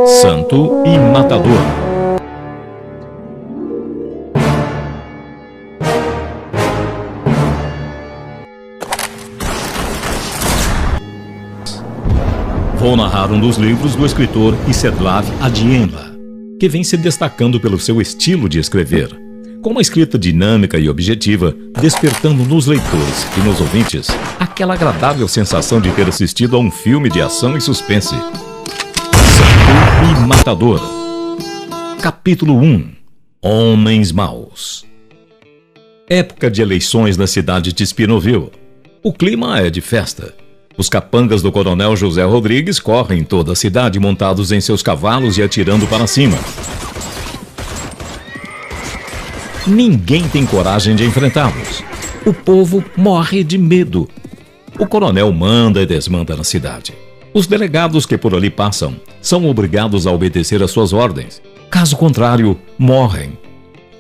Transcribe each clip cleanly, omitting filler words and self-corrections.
Santo e Matador. Vou narrar um dos livros do escritor Istedlav Adienla, que vem se destacando pelo seu estilo de escrever, com uma escrita dinâmica e objetiva, despertando nos leitores e nos ouvintes aquela agradável sensação de ter assistido a um filme de ação e suspense. Santo e Matador. Capítulo 1. Homens Maus. Época de eleições na cidade de Spinoville. O clima é de festa. Os capangas do coronel José Rodrigues correm toda a cidade montados em seus cavalos e atirando para cima. Ninguém tem coragem de enfrentá-los. O povo morre de medo. O coronel manda e desmanda na cidade. Os delegados que por ali passam são obrigados a obedecer às suas ordens. Caso contrário, morrem.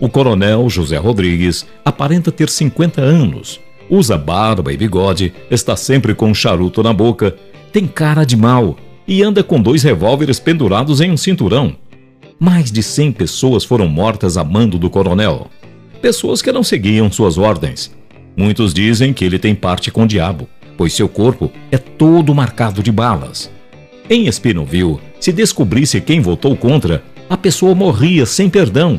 O coronel José Rodrigues aparenta ter 50 anos. Usa barba e bigode, está sempre com um charuto na boca, tem cara de mau e anda com 2 revólveres pendurados em um cinturão. Mais de 100 pessoas foram mortas a mando do coronel. Pessoas que não seguiam suas ordens. Muitos dizem que ele tem parte com o diabo, pois seu corpo é todo marcado de balas. Em Spinoville, se descobrisse quem votou contra, a pessoa morria sem perdão.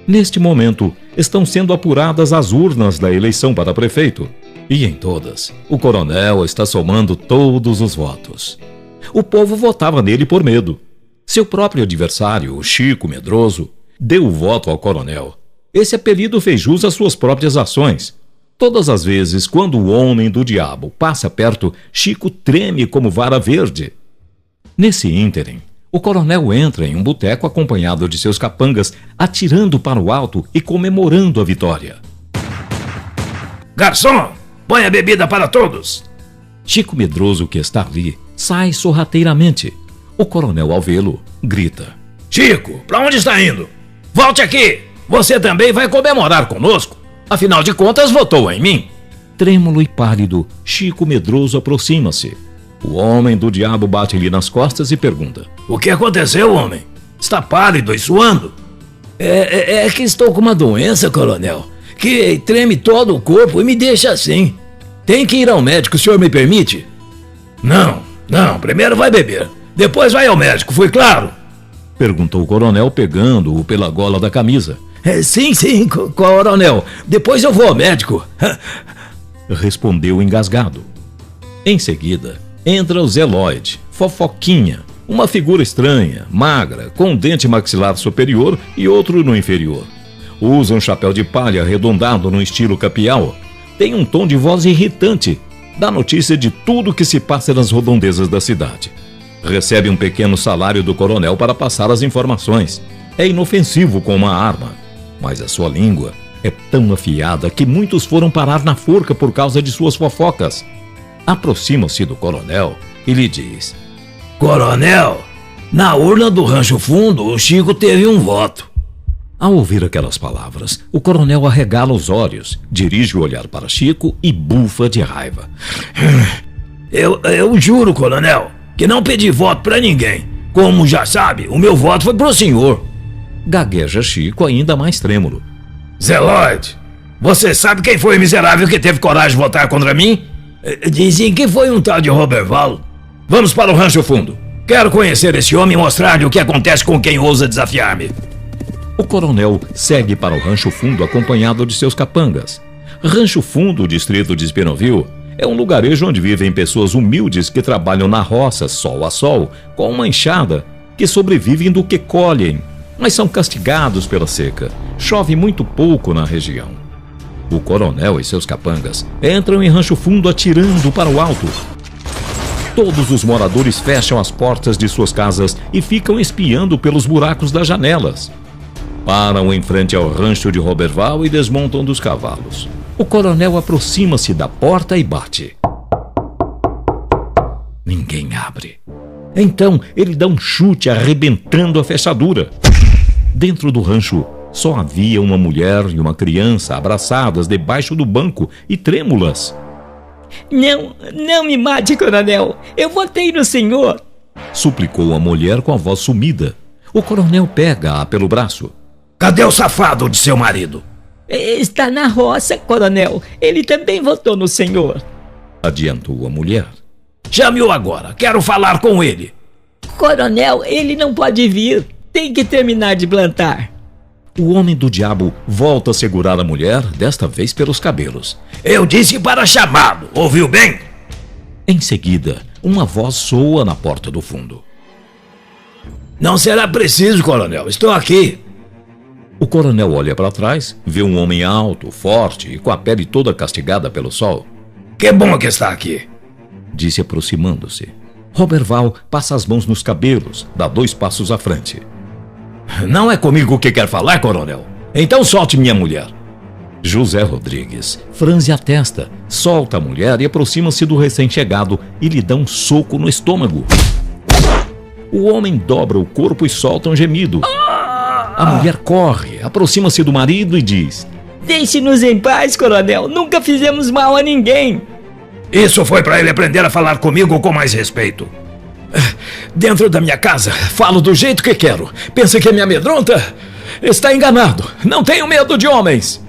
Neste momento, estão sendo apuradas as urnas da eleição para prefeito. E em todas, o coronel está somando todos os votos. O povo votava nele por medo. Seu próprio adversário, o Chico Medroso, deu o voto ao coronel. Esse apelido fez jus às suas próprias ações. Todas as vezes, quando o homem do diabo passa perto, Chico treme como vara verde. Nesse ínterim, o coronel entra em um boteco acompanhado de seus capangas, atirando para o alto e comemorando a vitória. Garçom, põe a bebida para todos! Chico Medroso, que está ali, sai sorrateiramente. O coronel, ao vê-lo, grita: Chico, para onde está indo? Volte aqui! Você também vai comemorar conosco. Afinal de contas, votou em mim. Trêmulo e pálido, Chico Medroso aproxima-se. O homem do diabo bate-lhe nas costas e pergunta: O que aconteceu, homem? Está pálido e suando? É que estou com uma doença, coronel, que treme todo o corpo e me deixa assim. Tem que ir ao médico, o senhor me permite? Não, primeiro vai beber, depois vai ao médico, foi claro? Perguntou o coronel, pegando-o pela gola da camisa. Sim, coronel, depois eu vou ao médico. Respondeu engasgado. Em seguida, entra o Zé Lloyd, fofoquinha, uma figura estranha, magra, com um dente maxilar superior e outro no inferior. Usa um chapéu de palha arredondado no estilo capial. Tem um tom de voz irritante. Dá notícia de tudo que se passa nas redondezas da cidade. Recebe um pequeno salário do coronel para passar as informações. É inofensivo com uma arma, mas a sua língua é tão afiada que muitos foram parar na forca por causa de suas fofocas. Aproxima-se do coronel e lhe diz: Coronel, na urna do Rancho Fundo, o Chico teve um voto. Ao ouvir aquelas palavras, o coronel arregala os olhos, dirige o olhar para Chico e bufa de raiva. Eu juro, coronel, que não pedi voto para ninguém. Como já sabe, o meu voto foi pro senhor. Gagueja Chico, ainda mais trêmulo. Zé Lloyd, você sabe quem foi o miserável que teve coragem de votar contra mim? Dizem que foi um tal de Roberval. Vamos para o Rancho Fundo. Quero conhecer esse homem e mostrar-lhe o que acontece com quem ousa desafiar-me. O coronel segue para o Rancho Fundo acompanhado de seus capangas. Rancho Fundo, distrito de Spinoville, é um lugarejo onde vivem pessoas humildes que trabalham na roça, sol a sol, com uma enxada, que sobrevivem do que colhem, mas são castigados pela seca. Chove muito pouco na região. O coronel e seus capangas entram em Rancho Fundo atirando para o alto. Todos os moradores fecham as portas de suas casas e ficam espiando pelos buracos das janelas. Param em frente ao rancho de Roberval e desmontam dos cavalos. O coronel aproxima-se da porta e bate. Ninguém abre. Então ele dá um chute arrebentando a fechadura. Dentro do rancho só havia uma mulher e uma criança abraçadas debaixo do banco e trêmulas. Não me mate, coronel. Eu votei no senhor. Suplicou a mulher com a voz sumida. O coronel pega-a pelo braço. Cadê o safado de seu marido? Está na roça, coronel. Ele também votou no senhor. Adiantou a mulher. Chame-o agora. Quero falar com ele. Coronel, ele não pode vir. Tem que terminar de plantar. O homem do diabo volta a segurar a mulher, desta vez pelos cabelos. Eu disse para chamá-lo. Ouviu bem? Em seguida, uma voz soa na porta do fundo. Não será preciso, coronel. Estou aqui. O coronel olha para trás, vê um homem alto, forte e com a pele toda castigada pelo sol. Que bom que está aqui, disse aproximando-se. Roberval passa as mãos nos cabelos, dá 2 passos à frente. Não é comigo que quer falar, coronel? Então solte minha mulher. José Rodrigues franze a testa, solta a mulher e aproxima-se do recém-chegado e lhe dá um soco no estômago. O homem dobra o corpo e solta um gemido. A mulher corre, aproxima-se do marido e diz: Deixe-nos em paz, coronel. Nunca fizemos mal a ninguém. Isso foi para ele aprender a falar comigo com mais respeito. Dentro da minha casa, falo do jeito que quero. Pensa que me amedronta? Está enganado. Não tenho medo de homens.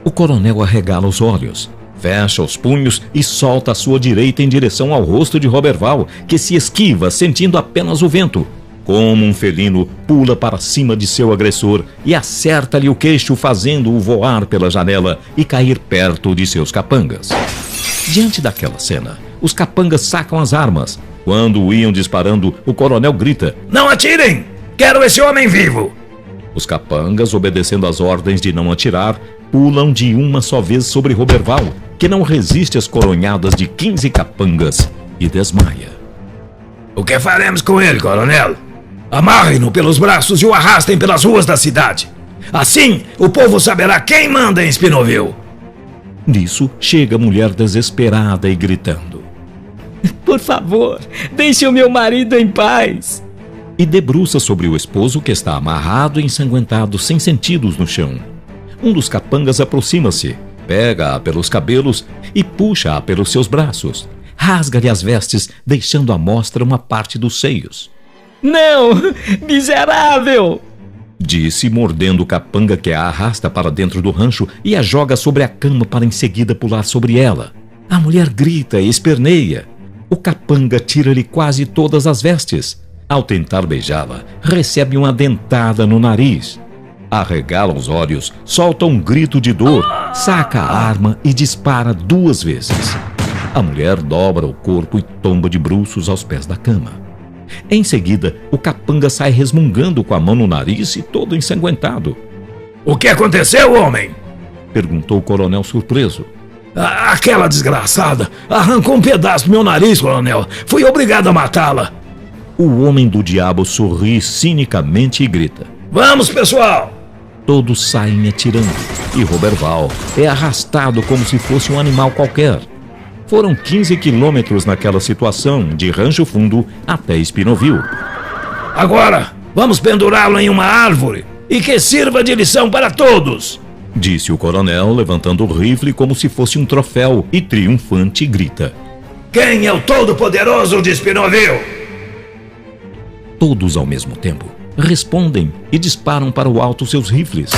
O coronel arregala os olhos, fecha os punhos e solta a sua direita em direção ao rosto de Roberval, que se esquiva, sentindo apenas o vento. Como um felino, pula para cima de seu agressor e acerta-lhe o queixo, fazendo-o voar pela janela e cair perto de seus capangas. Diante daquela cena, os capangas sacam as armas. Quando iam disparando, o coronel grita: Não atirem! Quero esse homem vivo! Os capangas, obedecendo às ordens de não atirar, pulam de uma só vez sobre Roberval, que não resiste às coronhadas de 15 capangas e desmaia. O que faremos com ele, coronel? Amarrem-no pelos braços e o arrastem pelas ruas da cidade. Assim, o povo saberá quem manda em Espinoville. Nisso, chega a mulher desesperada e gritando: Por favor, deixe o meu marido em paz. E debruça sobre o esposo, que está amarrado e ensanguentado, sem sentidos, no chão. Um dos capangas aproxima-se, pega-a pelos cabelos e puxa-a pelos seus braços. Rasga-lhe as vestes, deixando à mostra uma parte dos seios. Não, miserável! Disse, mordendo o capanga, que a arrasta para dentro do rancho e a joga sobre a cama para em seguida pular sobre ela. A mulher grita e esperneia. O capanga tira-lhe quase todas as vestes. Ao tentar beijá-la, recebe uma dentada no nariz. Arregala os olhos, solta um grito de dor, saca a arma e dispara 2 vezes. A mulher dobra o corpo e tomba de bruços aos pés da cama. Em seguida, o capanga sai resmungando com a mão no nariz e todo ensanguentado. O que aconteceu, homem? Perguntou o coronel surpreso. Aquela desgraçada arrancou um pedaço do meu nariz, coronel. Fui obrigado a matá-la. O homem do diabo sorri cinicamente e grita: Vamos, pessoal! Todos saem atirando e Roberval é arrastado como se fosse um animal qualquer. Foram 15 quilômetros naquela situação, de Rancho Fundo até Espinoville. Agora, vamos pendurá-lo em uma árvore e que sirva de lição para todos, disse o coronel, levantando o rifle como se fosse um troféu e triunfante grita: Quem é o Todo-Poderoso de Espinoville? Todos ao mesmo tempo respondem e disparam para o alto seus rifles.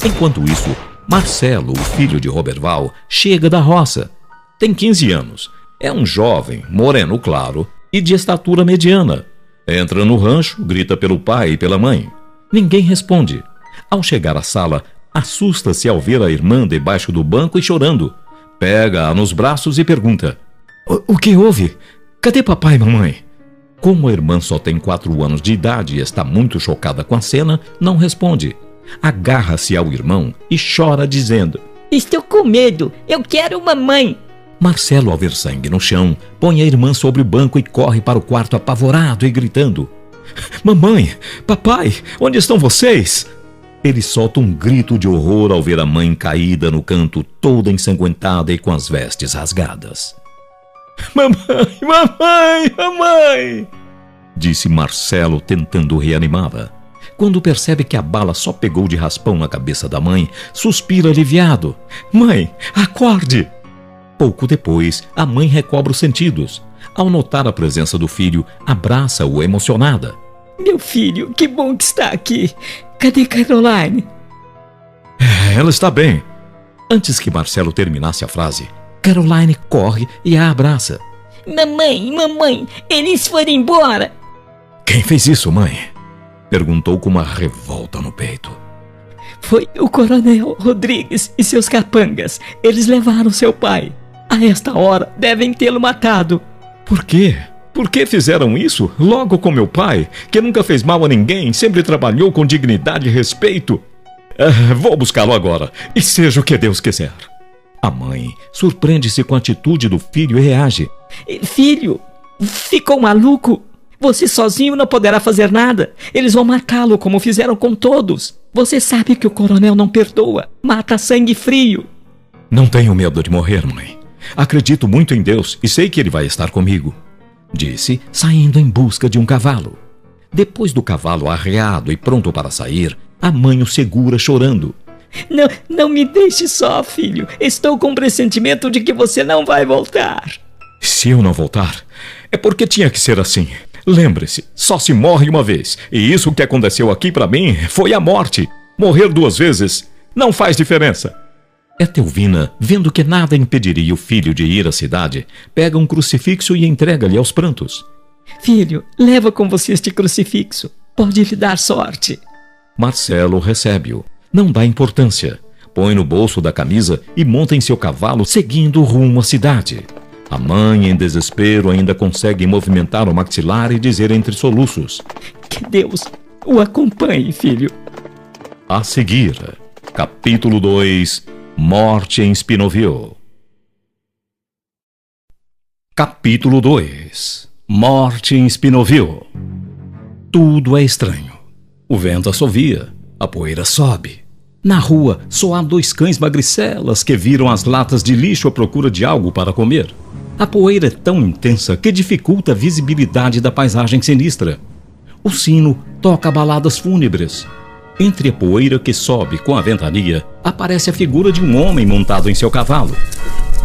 Enquanto isso, Marcelo, o filho de Roberval, chega da roça. Tem 15 anos, é um jovem, moreno claro e de estatura mediana. Entra no rancho, grita pelo pai e pela mãe. Ninguém responde. Ao chegar à sala, assusta-se ao ver a irmã debaixo do banco e chorando. Pega-a nos braços e pergunta: O que houve? Cadê papai e mamãe? Como a irmã só tem 4 anos de idade e está muito chocada com a cena, não responde. Agarra-se ao irmão e chora dizendo: Estou com medo, eu quero mamãe. Marcelo, ao ver sangue no chão, põe a irmã sobre o banco e corre para o quarto apavorado e gritando: Mamãe, papai, onde estão vocês? Ele solta um grito de horror ao ver a mãe caída no canto, toda ensanguentada e com as vestes rasgadas. Mamãe, mamãe, mamãe! Disse Marcelo, tentando reanimá-la. Quando percebe que a bala só pegou de raspão na cabeça da mãe, suspira aliviado. Mãe, acorde! Pouco depois, a mãe recobra os sentidos. Ao notar a presença do filho, abraça-o emocionada. Meu filho, que bom que está aqui. Cadê Caroline? Ela está bem. Antes que Marcelo terminasse a frase, Caroline corre e a abraça. Mamãe, eles foram embora. Quem fez isso, mãe? Perguntou com uma revolta no peito. Foi o Coronel Rodrigues e seus capangas. Eles levaram seu pai. A esta hora devem tê-lo matado. Por quê? Por que fizeram isso? Logo com meu pai, que nunca fez mal a ninguém, sempre trabalhou com dignidade e respeito. Vou buscá-lo agora, e seja o que Deus quiser. A mãe surpreende-se com a atitude do filho e reage. Filho, ficou maluco? Você sozinho não poderá fazer nada. Eles vão matá-lo como fizeram com todos. Você sabe que o coronel não perdoa. Mata a sangue frio. Não tenho medo de morrer, mãe. Acredito muito em Deus e sei que Ele vai estar comigo, disse, saindo em busca de um cavalo. Depois do cavalo arreado e pronto para sair, a mãe o segura chorando. Não me deixe só, filho. Estou com um pressentimento de que você não vai voltar. Se eu não voltar, é porque tinha que ser assim. Lembre-se, só se morre uma vez. E isso que aconteceu aqui para mim foi a morte. Morrer 2 vezes não faz diferença. Etelvina, vendo que nada impediria o filho de ir à cidade, pega um crucifixo e entrega-lhe aos prantos. Filho, leva com você este crucifixo. Pode lhe dar sorte. Marcelo recebe-o. Não dá importância. Põe no bolso da camisa e monta em seu cavalo, seguindo rumo à cidade. A mãe, em desespero, ainda consegue movimentar o maxilar e dizer entre soluços: Que Deus o acompanhe, filho. A seguir, capítulo 2, Morte em Spinoville. Capítulo 2, Morte em Spinoville. Tudo é estranho. O vento assovia, a poeira sobe. Na rua, só há 2 cães magricelas que viram as latas de lixo à procura de algo para comer. A poeira é tão intensa que dificulta a visibilidade da paisagem sinistra. O sino toca baladas fúnebres. Entre a poeira que sobe com a ventania, aparece a figura de um homem montado em seu cavalo.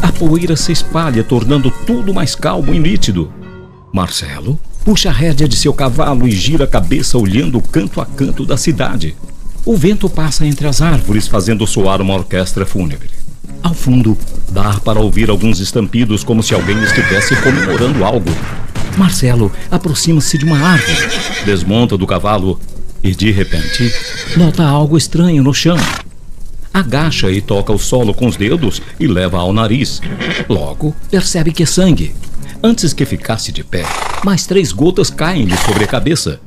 A poeira se espalha, tornando tudo mais calmo e nítido. Marcelo puxa a rédea de seu cavalo e gira a cabeça olhando canto a canto da cidade. O vento passa entre as árvores, fazendo soar uma orquestra fúnebre. Ao fundo, dá para ouvir alguns estampidos como se alguém estivesse comemorando algo. Marcelo aproxima-se de uma árvore, desmonta do cavalo e, de repente, nota algo estranho no chão. Agacha e toca o solo com os dedos e leva ao nariz. Logo, percebe que é sangue. Antes que ficasse de pé, mais 3 gotas caem-lhe sobre a cabeça.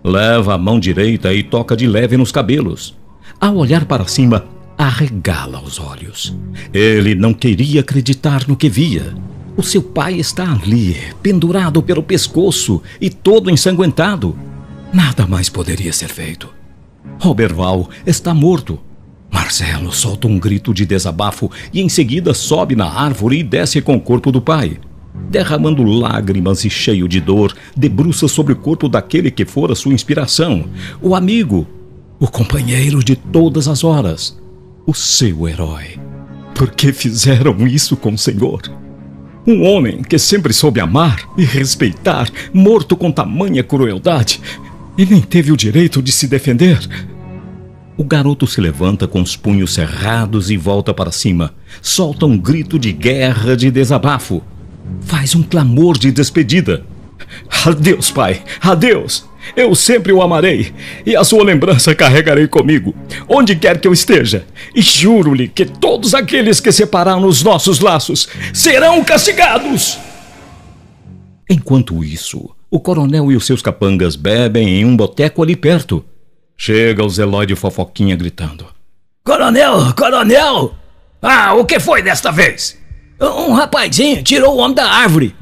Leva a mão direita e toca de leve nos cabelos. Ao olhar para cima, arregala os olhos. Ele não queria acreditar no que via. O seu pai está ali, pendurado pelo pescoço e todo ensanguentado. Nada mais poderia ser feito. Roberval está morto. Marcelo solta um grito de desabafo e em seguida sobe na árvore e desce com o corpo do pai. Derramando lágrimas e cheio de dor, debruça sobre o corpo daquele que fora sua inspiração, o amigo, o companheiro de todas as horas, o seu herói. Por que fizeram isso com o Senhor? Um homem que sempre soube amar e respeitar, morto com tamanha crueldade, e nem teve o direito de se defender. O garoto se levanta com os punhos cerrados e volta para cima. Solta um grito de guerra, de desabafo. Faz um clamor de despedida. Adeus, pai, adeus. Eu sempre o amarei e a sua lembrança carregarei comigo, onde quer que eu esteja. E juro-lhe que todos aqueles que separaram os nossos laços serão castigados. Enquanto isso, o coronel e os seus capangas bebem em um boteco ali perto. Chega o Zé de Fofoquinha gritando: Coronel! Coronel! Ah, o que foi desta vez? Um rapazinho tirou o homem da árvore.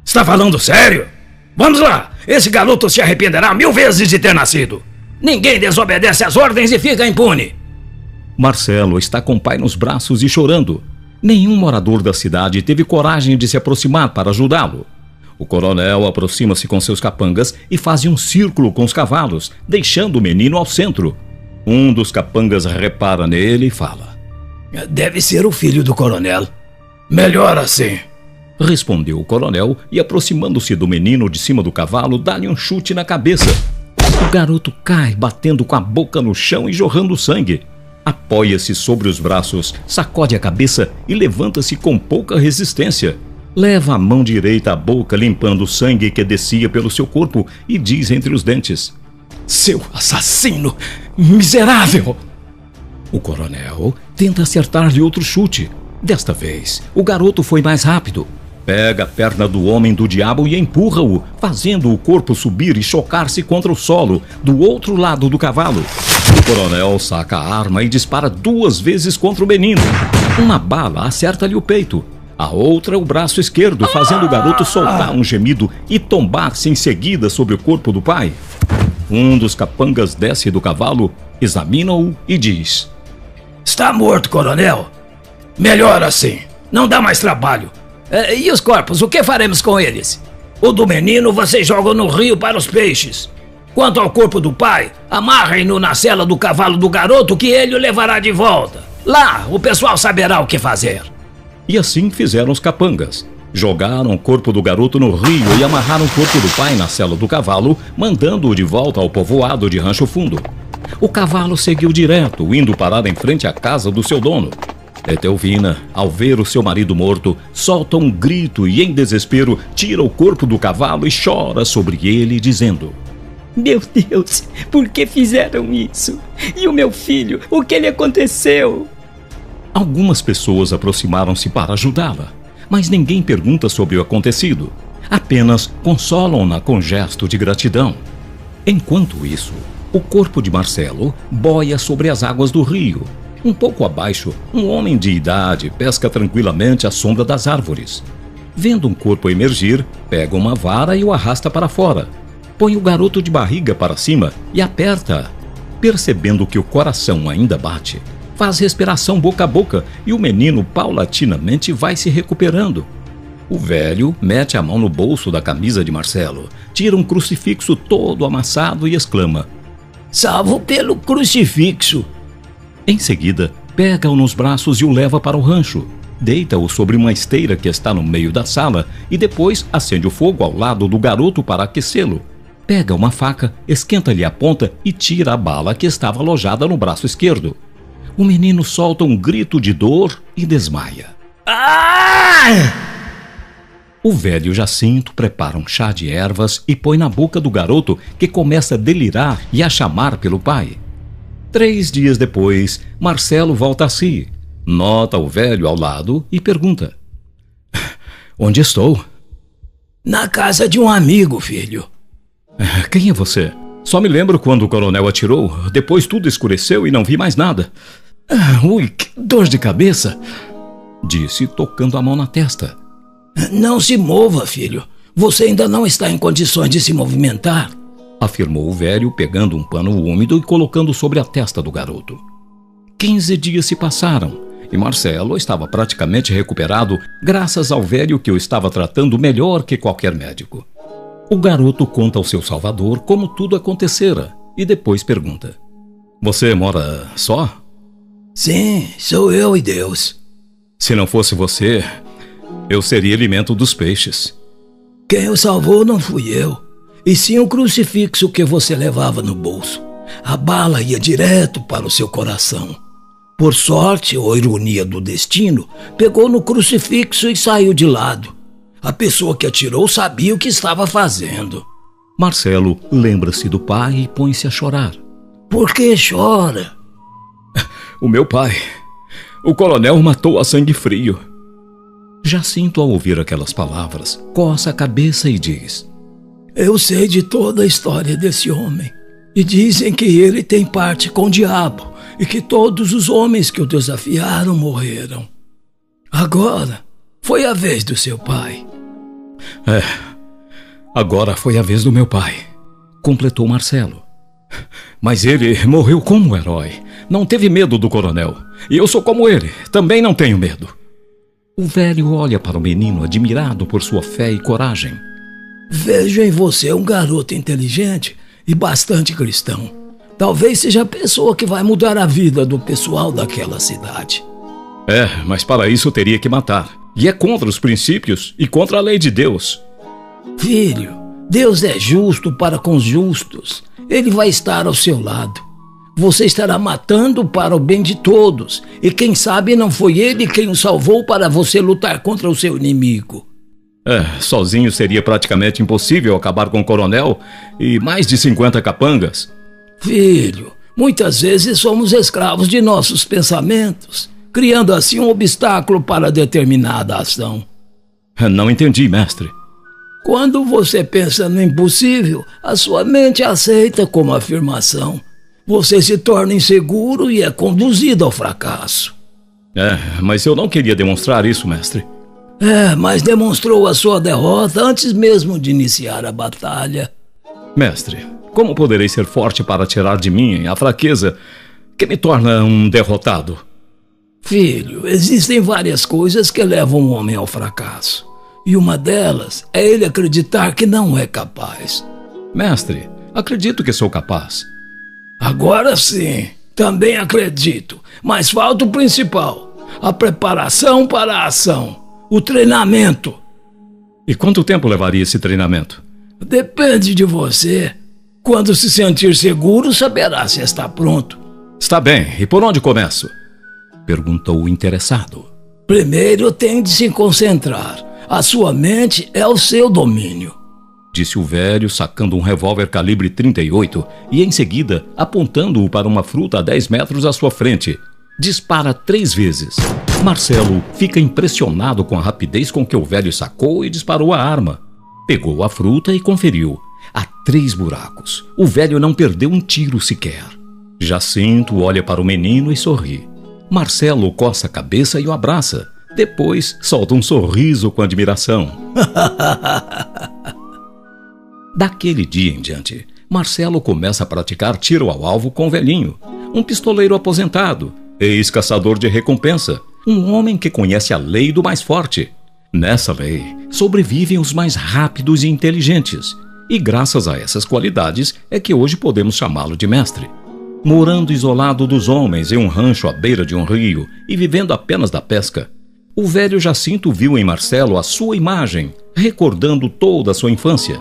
Está falando sério? Vamos lá! Esse garoto se arrependerá 1000 vezes de ter nascido. Ninguém desobedece às ordens e fica impune. Marcelo está com o pai nos braços e chorando. Nenhum morador da cidade teve coragem de se aproximar para ajudá-lo. O coronel aproxima-se com seus capangas e faz um círculo com os cavalos, deixando o menino ao centro. Um dos capangas repara nele e fala: Deve ser o filho do coronel. Melhor assim. Respondeu o coronel e, aproximando-se do menino de cima do cavalo, dá-lhe um chute na cabeça. O garoto cai, batendo com a boca no chão e jorrando sangue. Apoia-se sobre os braços, sacode a cabeça e levanta-se com pouca resistência. Leva a mão direita à boca, limpando o sangue que descia pelo seu corpo, e diz entre os dentes: Seu assassino! Miserável! O coronel tenta acertar-lhe outro chute. Desta vez, o garoto foi mais rápido. Pega a perna do homem do diabo e empurra-o, fazendo o corpo subir e chocar-se contra o solo, do outro lado do cavalo. O coronel saca a arma e dispara 2 vezes contra o menino. Uma bala acerta-lhe o peito, a outra o braço esquerdo, fazendo o garoto soltar um gemido e tombar-se em seguida sobre o corpo do pai. Um dos capangas desce do cavalo, examina-o e diz: Está morto, coronel. Melhor assim. Não dá mais trabalho. E os corpos, o que faremos com eles? O do menino vocês jogam no rio para os peixes. Quanto ao corpo do pai, amarrem-no na sela do cavalo do garoto que ele o levará de volta. Lá, o pessoal saberá o que fazer. E assim fizeram os capangas. Jogaram o corpo do garoto no rio e amarraram o corpo do pai na sela do cavalo, mandando-o de volta ao povoado de Rancho Fundo. O cavalo seguiu direto, indo parar em frente à casa do seu dono. Etelvina, ao ver o seu marido morto, solta um grito e, em desespero, tira o corpo do cavalo e chora sobre ele, dizendo: Meu Deus, por que fizeram isso? E o meu filho, o que lhe aconteceu? Algumas pessoas aproximaram-se para ajudá-la, mas ninguém pergunta sobre o acontecido. Apenas consolam-na com gesto de gratidão. Enquanto isso, o corpo de Marcelo boia sobre as águas do rio. Um pouco abaixo, um homem de idade pesca tranquilamente à sombra das árvores. Vendo um corpo emergir, pega uma vara e o arrasta para fora. Põe o garoto de barriga para cima e aperta. Percebendo que o coração ainda bate, faz respiração boca a boca e o menino paulatinamente vai se recuperando. O velho mete a mão no bolso da camisa de Marcelo, tira um crucifixo todo amassado e exclama: Salvo pelo crucifixo! Em seguida, pega-o nos braços e o leva para o rancho. Deita-o sobre uma esteira que está no meio da sala e depois acende o fogo ao lado do garoto para aquecê-lo. Pega uma faca, esquenta-lhe a ponta e tira a bala que estava alojada no braço esquerdo. O menino solta um grito de dor e desmaia. O velho Jacinto prepara um chá de ervas e põe na boca do garoto, que começa a delirar e a chamar pelo pai. 3 dias depois, Marcelo volta a si, nota o velho ao lado e pergunta: Onde estou? Na casa de um amigo, filho. Quem é você? Só me lembro quando o coronel atirou, depois tudo escureceu e não vi mais nada. Ui, que dor de cabeça! Disse, tocando a mão na testa. Não se mova, filho. Você ainda não está em condições de se movimentar, afirmou o velho, pegando um pano úmido e colocando sobre a testa do garoto. 15 dias se passaram e Marcelo estava praticamente recuperado, graças ao velho que o estava tratando melhor que qualquer médico. O garoto conta ao seu salvador como tudo acontecera e depois pergunta: Você mora só? Sim, sou eu e Deus. Se não fosse você, eu seria alimento dos peixes. Quem o salvou não fui eu, e sim o crucifixo que você levava no bolso. A bala ia direto para o seu coração. Por sorte ou ironia do destino, pegou no crucifixo e saiu de lado. A pessoa que atirou sabia o que estava fazendo. Marcelo lembra-se do pai e põe-se a chorar. Por que chora? O meu pai. O coronel o matou a sangue frio. Jacinto, ao ouvir aquelas palavras, coça a cabeça e diz: Eu sei de toda a história desse homem. E dizem que ele tem parte com o diabo e que todos os homens que o desafiaram morreram. Agora foi a vez do seu pai. Agora foi a vez do meu pai, completou Marcelo. Mas ele morreu como herói. Não teve medo do coronel. E eu sou como ele, também não tenho medo. O velho olha para o menino admirado por sua fé e coragem. Vejo em você um garoto inteligente e bastante cristão. Talvez seja a pessoa que vai mudar a vida do pessoal daquela cidade. Mas para isso eu teria que matar. E é contra os princípios e contra a lei de Deus. Filho, Deus é justo para com os justos. Ele vai estar ao seu lado. Você estará matando para o bem de todos. E quem sabe não foi ele quem o salvou para você lutar contra o seu inimigo. Sozinho seria praticamente impossível acabar com o coronel e mais de 50 capangas. Filho, muitas vezes somos escravos de nossos pensamentos, criando assim um obstáculo para determinada ação. Não entendi, mestre. Quando você pensa no impossível, a sua mente aceita como afirmação. Você se torna inseguro e é conduzido ao fracasso. Mas eu não queria demonstrar isso, mestre. Mas demonstrou a sua derrota antes mesmo de iniciar a batalha. Mestre, como poderei ser forte para tirar de mim a fraqueza que me torna um derrotado? Filho, existem várias coisas que levam o homem ao fracasso. E uma delas é ele acreditar que não é capaz. Mestre, acredito que sou capaz. Agora sim, também acredito. Mas falta o principal: a preparação para a ação. O treinamento. E quanto tempo levaria esse treinamento? Depende de você. Quando se sentir seguro, saberá se está pronto. Está bem, e por onde começo? Perguntou o interessado. Primeiro tem de se concentrar. A sua mente é o seu domínio, disse o velho, sacando um revólver calibre 38 e em seguida apontando-o para uma fruta a 10 metros à sua frente. Dispara 3 vezes. Marcelo fica impressionado com a rapidez com que o velho sacou e disparou a arma. Pegou a fruta e conferiu. Há 3 buracos. O velho não perdeu um tiro sequer. Jacinto olha para o menino e sorri. Marcelo coça a cabeça e o abraça. Depois solta um sorriso com admiração. Daquele dia em diante, Marcelo começa a praticar tiro ao alvo com o velhinho, um pistoleiro aposentado, ex-caçador de recompensa, um homem que conhece a lei do mais forte. Nessa lei, sobrevivem os mais rápidos e inteligentes, e graças a essas qualidades é que hoje podemos chamá-lo de mestre. Morando isolado dos homens em um rancho à beira de um rio e vivendo apenas da pesca, o velho Jacinto viu em Marcelo a sua imagem, recordando toda a sua infância.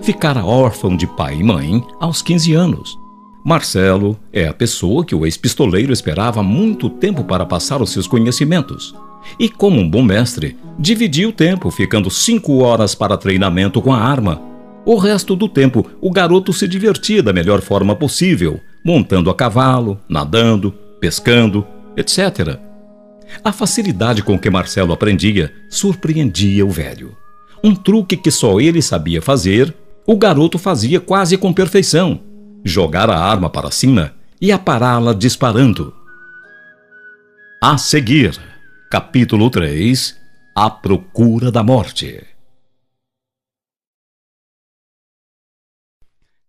Ficara órfão de pai e mãe aos 15 anos. Marcelo é a pessoa que o ex-pistoleiro esperava muito tempo para passar os seus conhecimentos. E como um bom mestre, dividia o tempo, ficando 5 horas para treinamento com a arma. O resto do tempo, o garoto se divertia da melhor forma possível, montando a cavalo, nadando, pescando, etc. A facilidade com que Marcelo aprendia surpreendia o velho. Um truque que só ele sabia fazer, o garoto fazia quase com perfeição: jogar a arma para cima e apará-la disparando. A seguir, capítulo 3, A Procura da Morte.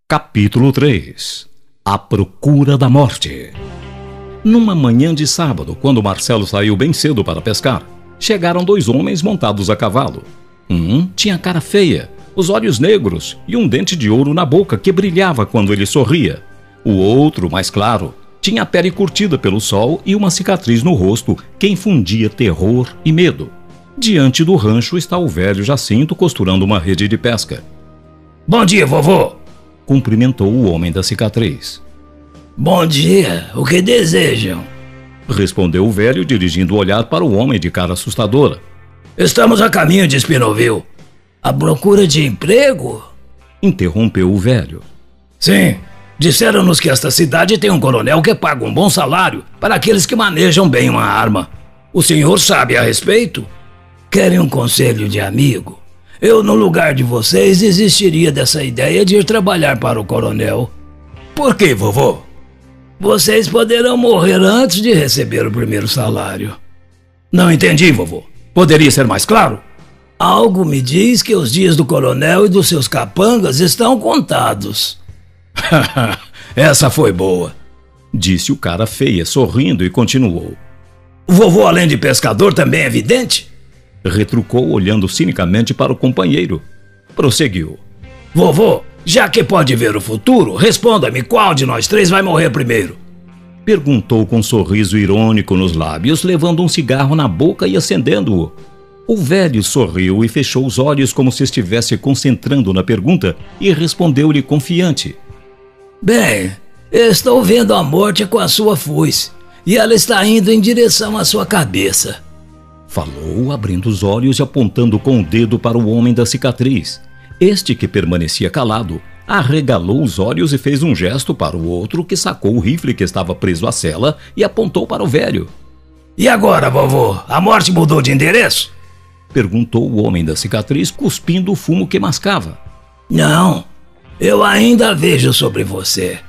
Capítulo 3, A Procura da Morte. Numa manhã de sábado, quando Marcelo saiu bem cedo para pescar, chegaram 2 homens montados a cavalo. Um tinha cara feia, os olhos negros e um dente de ouro na boca que brilhava quando ele sorria. O outro, mais claro, tinha a pele curtida pelo sol e uma cicatriz no rosto que infundia terror e medo. Diante do rancho está o velho Jacinto costurando uma rede de pesca. Bom dia, vovô! Cumprimentou o homem da cicatriz. Bom dia, o que desejam? Respondeu o velho, dirigindo o olhar para o homem de cara assustadora. Estamos a caminho de Espinoville. À procura de emprego? Interrompeu o velho. Sim, disseram-nos que esta cidade tem um coronel que paga um bom salário para aqueles que manejam bem uma arma. O senhor sabe a respeito? Querem um conselho de amigo? Eu, no lugar de vocês, desistiria dessa ideia de ir trabalhar para o coronel. Por que, vovô? Vocês poderão morrer antes de receber o primeiro salário. Não entendi, vovô. Poderia ser mais claro? Algo me diz que os dias do coronel e dos seus capangas estão contados. Essa foi boa, disse o cara feia, sorrindo, e continuou. O vovô, além de pescador, também é vidente? Retrucou, olhando cinicamente para o companheiro. Prosseguiu. Vovô, já que pode ver o futuro, responda-me qual de nós três vai morrer primeiro? Perguntou com um sorriso irônico nos lábios, levando um cigarro na boca e acendendo-o. O velho sorriu e fechou os olhos como se estivesse concentrando na pergunta e respondeu-lhe confiante. Bem, estou vendo a morte com a sua foice e ela está indo em direção à sua cabeça. Falou, abrindo os olhos e apontando com o dedo para o homem da cicatriz. Este, que permanecia calado, arregalou os olhos e fez um gesto para o outro, que sacou o rifle que estava preso à cela e apontou para o velho. E agora, vovô, a morte mudou de endereço? Perguntou o homem da cicatriz, cuspindo o fumo que mascava. Não, eu ainda vejo sobre você.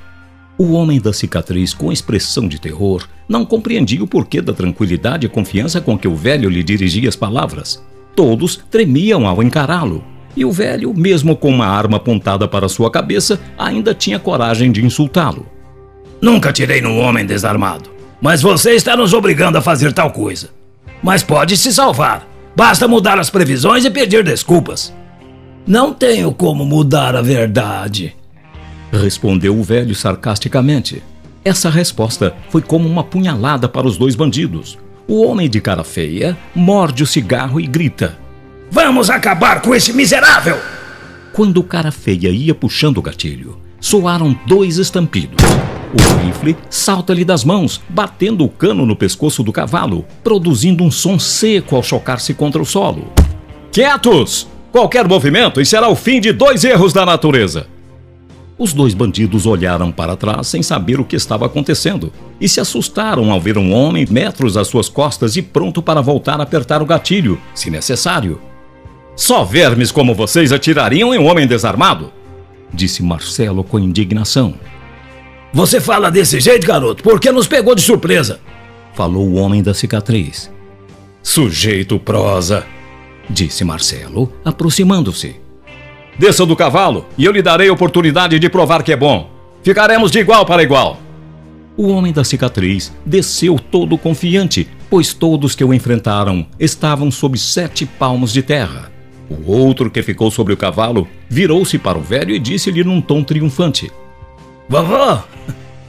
O homem da cicatriz, com expressão de terror, não compreendia o porquê da tranquilidade e confiança com que o velho lhe dirigia as palavras. Todos tremiam ao encará-lo. E o velho, mesmo com uma arma apontada para sua cabeça, ainda tinha coragem de insultá-lo. Nunca atirei num homem desarmado, mas você está nos obrigando a fazer tal coisa. Mas pode se salvar. Basta mudar as previsões e pedir desculpas. Não tenho como mudar a verdade, respondeu o velho sarcasticamente. Essa resposta foi como uma punhalada para os dois bandidos. O homem de cara feia morde o cigarro e grita: Vamos acabar com esse miserável! Quando o cara feia ia puxando o gatilho, soaram 2 estampidos. O rifle salta-lhe das mãos, batendo o cano no pescoço do cavalo, produzindo um som seco ao chocar-se contra o solo. Quietos! Qualquer movimento e será o fim de 2 erros da natureza. Os 2 bandidos olharam para trás sem saber o que estava acontecendo e se assustaram ao ver um homem metros às suas costas e pronto para voltar a apertar o gatilho, se necessário. Só vermes como vocês atirariam em um homem desarmado, disse Marcelo com indignação. Você fala desse jeito, garoto, porque nos pegou de surpresa, falou o homem da cicatriz. Sujeito prosa, disse Marcelo, aproximando-se. Desça do cavalo e eu lhe darei a oportunidade de provar que é bom. Ficaremos de igual para igual. O homem da cicatriz desceu todo confiante, pois todos que o enfrentaram estavam sob 7 palmos de terra. O outro, que ficou sobre o cavalo, virou-se para o velho e disse-lhe num tom triunfante: Vovô,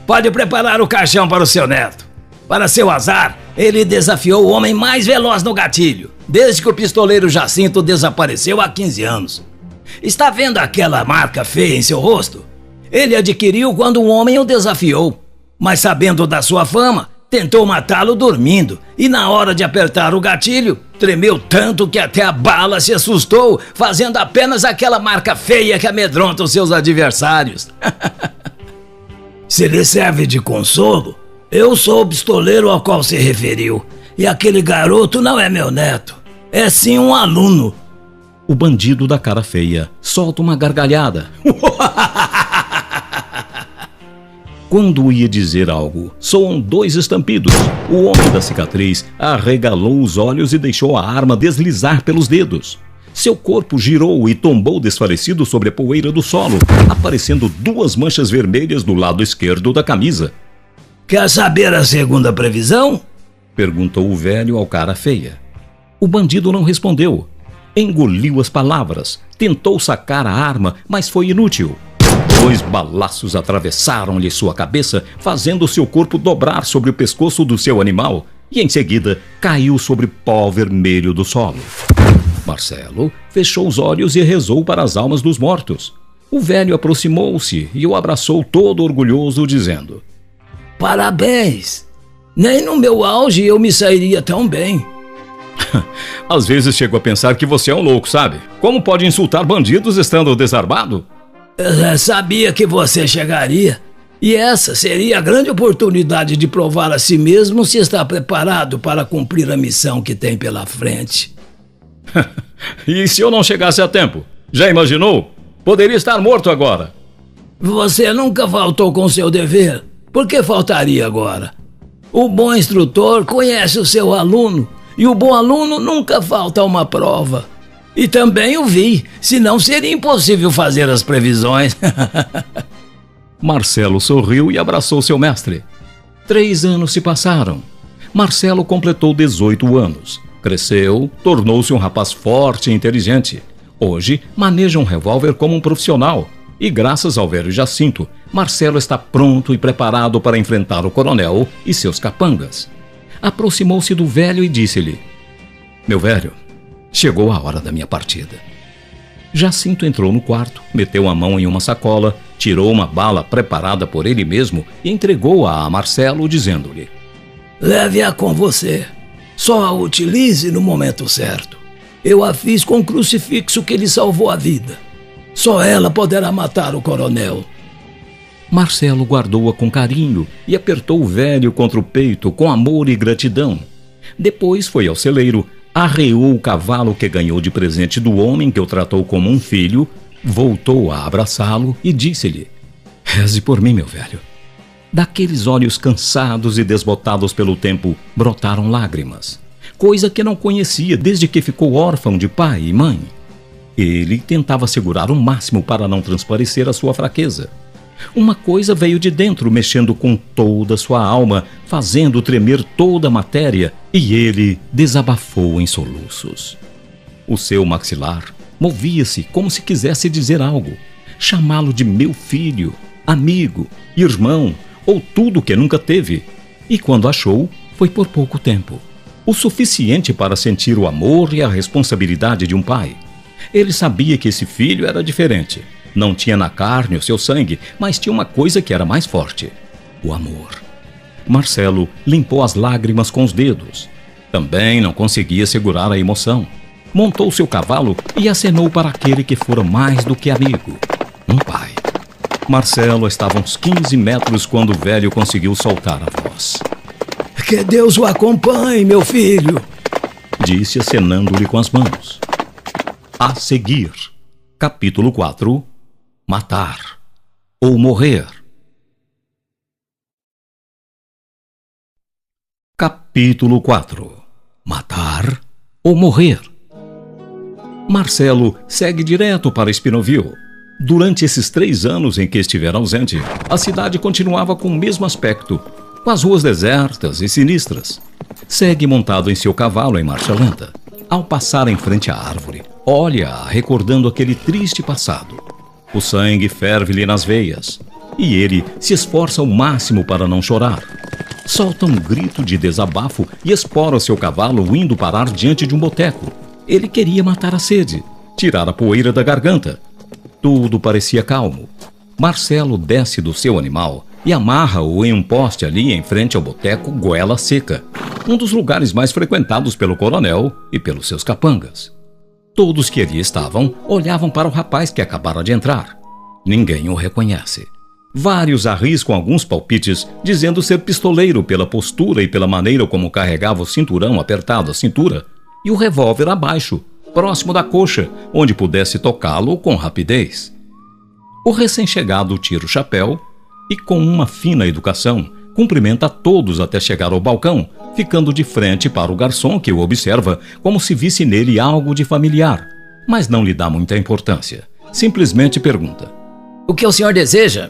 pode preparar o caixão para o seu neto. Para seu azar, ele desafiou o homem mais veloz no gatilho, desde que o pistoleiro Jacinto desapareceu há 15 anos. Está vendo aquela marca feia em seu rosto? Ele adquiriu quando um homem o desafiou, mas sabendo da sua fama, tentou matá-lo dormindo e na hora de apertar o gatilho, tremeu tanto que até a bala se assustou, fazendo apenas aquela marca feia que amedronta os seus adversários. Se lhe serve de consolo, eu sou o pistoleiro ao qual se referiu, e aquele garoto não é meu neto, é sim um aluno. O bandido da cara feia solta uma gargalhada. Quando ia dizer algo, soam 2 estampidos. O homem da cicatriz arregalou os olhos e deixou a arma deslizar pelos dedos. Seu corpo girou e tombou desfalecido sobre a poeira do solo, aparecendo 2 manchas vermelhas do lado esquerdo da camisa. Quer saber a segunda previsão? Perguntou o velho ao cara feia. O bandido não respondeu. Engoliu as palavras, tentou sacar a arma, mas foi inútil. 2 balaços atravessaram-lhe sua cabeça, fazendo seu corpo dobrar sobre o pescoço do seu animal, e em seguida caiu sobre pó vermelho do solo. Marcelo fechou os olhos e rezou para as almas dos mortos. O velho aproximou-se e o abraçou todo orgulhoso, dizendo: Parabéns! Nem no meu auge eu me sairia tão bem. Às vezes chego a pensar que você é um louco, sabe? Como pode insultar bandidos estando desarmado? Eu sabia que você chegaria. E essa seria a grande oportunidade de provar a si mesmo se está preparado para cumprir a missão que tem pela frente. E se eu não chegasse a tempo? Já imaginou? Poderia estar morto agora. Você nunca faltou com seu dever. Por que faltaria agora? O bom instrutor conhece o seu aluno. E o bom aluno nunca falta a uma prova. E também o vi, senão seria impossível fazer as previsões. Marcelo sorriu e abraçou seu mestre. 3 anos se passaram. Marcelo completou 18 anos. Cresceu, tornou-se um rapaz forte e inteligente. Hoje, maneja um revólver como um profissional. E graças ao velho Jacinto, Marcelo está pronto e preparado para enfrentar o coronel e seus capangas. Aproximou-se do velho e disse-lhe: "Meu velho, chegou a hora da minha partida." Jacinto entrou no quarto, meteu a mão em uma sacola, tirou uma bala preparada por ele mesmo e entregou-a a Marcelo, dizendo-lhe: Leve-a com você. Só a utilize no momento certo. Eu a fiz com o crucifixo que lhe salvou a vida. Só ela poderá matar o coronel. Marcelo guardou-a com carinho e apertou o velho contra o peito com amor e gratidão. Depois foi ao celeiro, arreou o cavalo que ganhou de presente do homem que o tratou como um filho, voltou a abraçá-lo e disse-lhe: "Reze por mim, meu velho." Daqueles olhos cansados e desbotados pelo tempo brotaram lágrimas, coisa que não conhecia desde que ficou órfão de pai e mãe. Ele tentava segurar o máximo para não transparecer a sua fraqueza. Uma coisa veio de dentro, mexendo com toda a sua alma, fazendo tremer toda a matéria, e ele desabafou em soluços. O seu maxilar movia-se como se quisesse dizer algo, chamá-lo de meu filho, amigo, irmão, ou tudo que nunca teve. E quando achou, foi por pouco tempo. O suficiente para sentir o amor e a responsabilidade de um pai. Ele sabia que esse filho era diferente. Não tinha na carne o seu sangue, mas tinha uma coisa que era mais forte: o amor. Marcelo limpou as lágrimas com os dedos. Também não conseguia segurar a emoção. Montou seu cavalo e acenou para aquele que fora mais do que amigo: um pai. Marcelo estava a uns 15 metros quando o velho conseguiu soltar a voz. Que Deus o acompanhe, meu filho, disse acenando-lhe com as mãos. A seguir, capítulo 4, Matar ou Morrer. Capítulo 4, Matar ou Morrer. Marcelo segue direto para Espinoville. Durante esses 3 anos em que estiver ausente, a cidade continuava com o mesmo aspecto, com as ruas desertas e sinistras. Segue montado em seu cavalo em marcha lenta. Ao passar em frente à árvore, olha-a recordando aquele triste passado. O sangue ferve-lhe nas veias, e ele se esforça ao máximo para não chorar. Solta um grito de desabafo e espora seu cavalo indo parar diante de um boteco. Ele queria matar a sede, tirar a poeira da garganta. Tudo parecia calmo. Marcelo desce do seu animal e amarra-o em um poste ali em frente ao boteco Goela Seca, um dos lugares mais frequentados pelo coronel e pelos seus capangas. Todos que ali estavam olhavam para o rapaz que acabara de entrar. Ninguém o reconhece. Vários arriscam alguns palpites, dizendo ser pistoleiro pela postura e pela maneira como carregava o cinturão apertado à cintura e o revólver abaixo, próximo da coxa, onde pudesse tocá-lo com rapidez. O recém-chegado tira o chapéu e, com uma fina educação, cumprimenta a todos até chegar ao balcão, ficando de frente para o garçom, que o observa como se visse nele algo de familiar, mas não lhe dá muita importância. Simplesmente pergunta: o que o senhor deseja?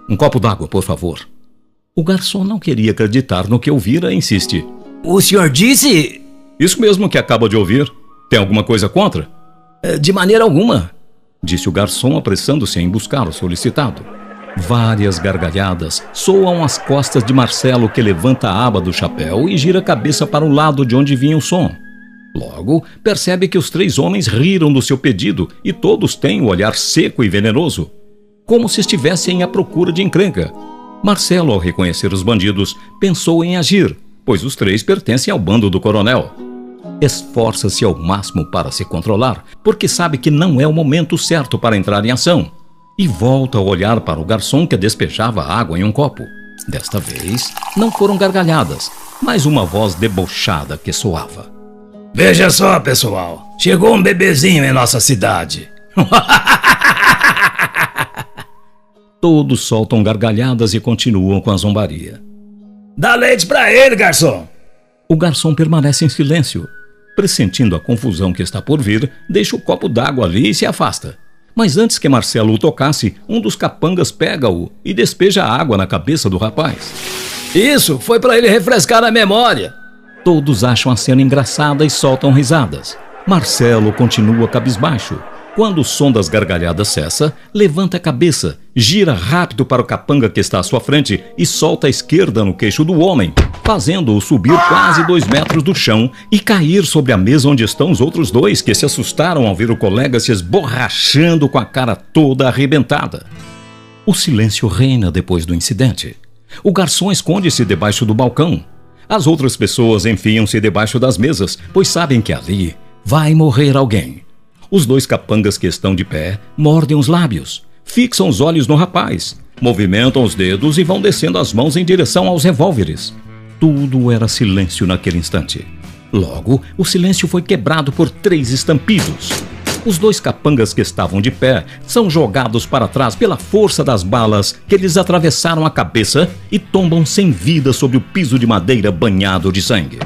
"Um copo d'água, por favor." O garçom não queria acreditar no que ouvira e insiste: O senhor disse... "Isso mesmo que acaba de ouvir. Tem alguma coisa contra?" De maneira alguma, disse o garçom, apressando-se em buscar o solicitado. Várias gargalhadas soam às costas de Marcelo, que levanta a aba do chapéu e gira a cabeça para o lado de onde vinha o som. Logo, percebe que os 3 homens riram do seu pedido e todos têm o olhar seco e venenoso, como se estivessem à procura de encrenca. Marcelo, ao reconhecer os bandidos, pensou em agir, pois os 3 pertencem ao bando do coronel. Esforça-se ao máximo para se controlar, porque sabe que não é o momento certo para entrar em ação. E volta a olhar para o garçom, que despejava água em um copo. Desta vez, não foram gargalhadas, mas uma voz debochada que soava: Veja só, pessoal, chegou um bebezinho em nossa cidade. Todos soltam gargalhadas e continuam com a zombaria. Dá leite pra ele, garçom. O garçom permanece em silêncio. Pressentindo a confusão que está por vir, deixa o copo d'água ali e se afasta. Mas antes que Marcelo o tocasse, um dos capangas pega-o e despeja a água na cabeça do rapaz. Isso foi para ele refrescar a memória. Todos acham a cena engraçada e soltam risadas. Marcelo continua cabisbaixo. Quando o som das gargalhadas cessa, levanta a cabeça, gira rápido para o capanga que está à sua frente e solta a esquerda no queixo do homem, fazendo-o subir quase 2 metros do chão e cair sobre a mesa onde estão os outros dois, que se assustaram ao ver o colega se esborrachando com a cara toda arrebentada. O silêncio reina depois do incidente. O garçom esconde-se debaixo do balcão. As outras pessoas enfiam-se debaixo das mesas, pois sabem que ali vai morrer alguém. Os 2 capangas que estão de pé mordem os lábios, fixam os olhos no rapaz, movimentam os dedos e vão descendo as mãos em direção aos revólveres. Tudo era silêncio naquele instante. Logo, o silêncio foi quebrado por 3 estampidos. Os 2 capangas que estavam de pé são jogados para trás pela força das balas que lhes atravessaram a cabeça e tombam sem vida sobre o piso de madeira banhado de sangue.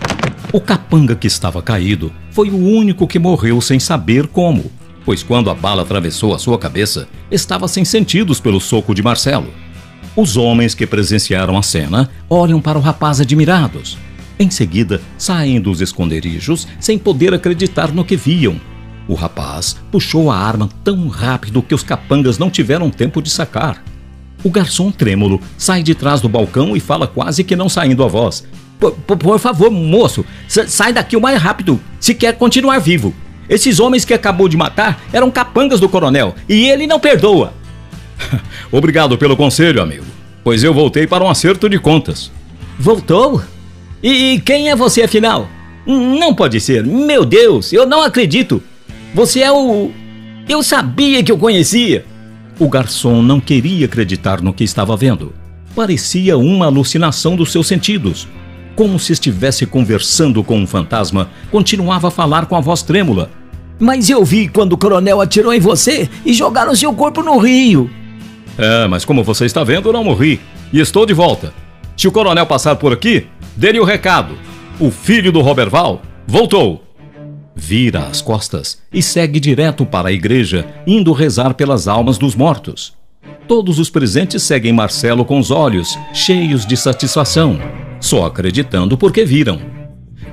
O capanga que estava caído foi o único que morreu sem saber como, pois quando a bala atravessou a sua cabeça, estava sem sentidos pelo soco de Marcelo. Os homens que presenciaram a cena olham para o rapaz admirados. Em seguida, saem dos esconderijos sem poder acreditar no que viam. O rapaz puxou a arma tão rápido que os capangas não tiveram tempo de sacar. O garçom trêmulo sai de trás do balcão e fala quase que não saindo a voz: Por favor, moço, sai daqui o mais rápido, se quer continuar vivo. Esses homens que acabou de matar eram capangas do coronel, e ele não perdoa. Obrigado pelo conselho, amigo, pois eu voltei para um acerto de contas. Voltou? E quem é você, afinal? Não pode ser, meu Deus, eu não acredito. Você é o... Eu sabia que eu conhecia. O garçom não queria acreditar no que estava vendo. Parecia uma alucinação dos seus sentidos. Como se estivesse conversando com um fantasma, continuava a falar com a voz trêmula. Mas eu vi quando o coronel atirou em você e jogaram seu corpo no rio. Mas como você está vendo, eu não morri. E estou de volta. Se o coronel passar por aqui, dê-lhe o recado. O filho do Roberval voltou. Vira as costas e segue direto para a igreja, indo rezar pelas almas dos mortos. Todos os presentes seguem Marcelo com os olhos cheios de satisfação, só acreditando porque viram.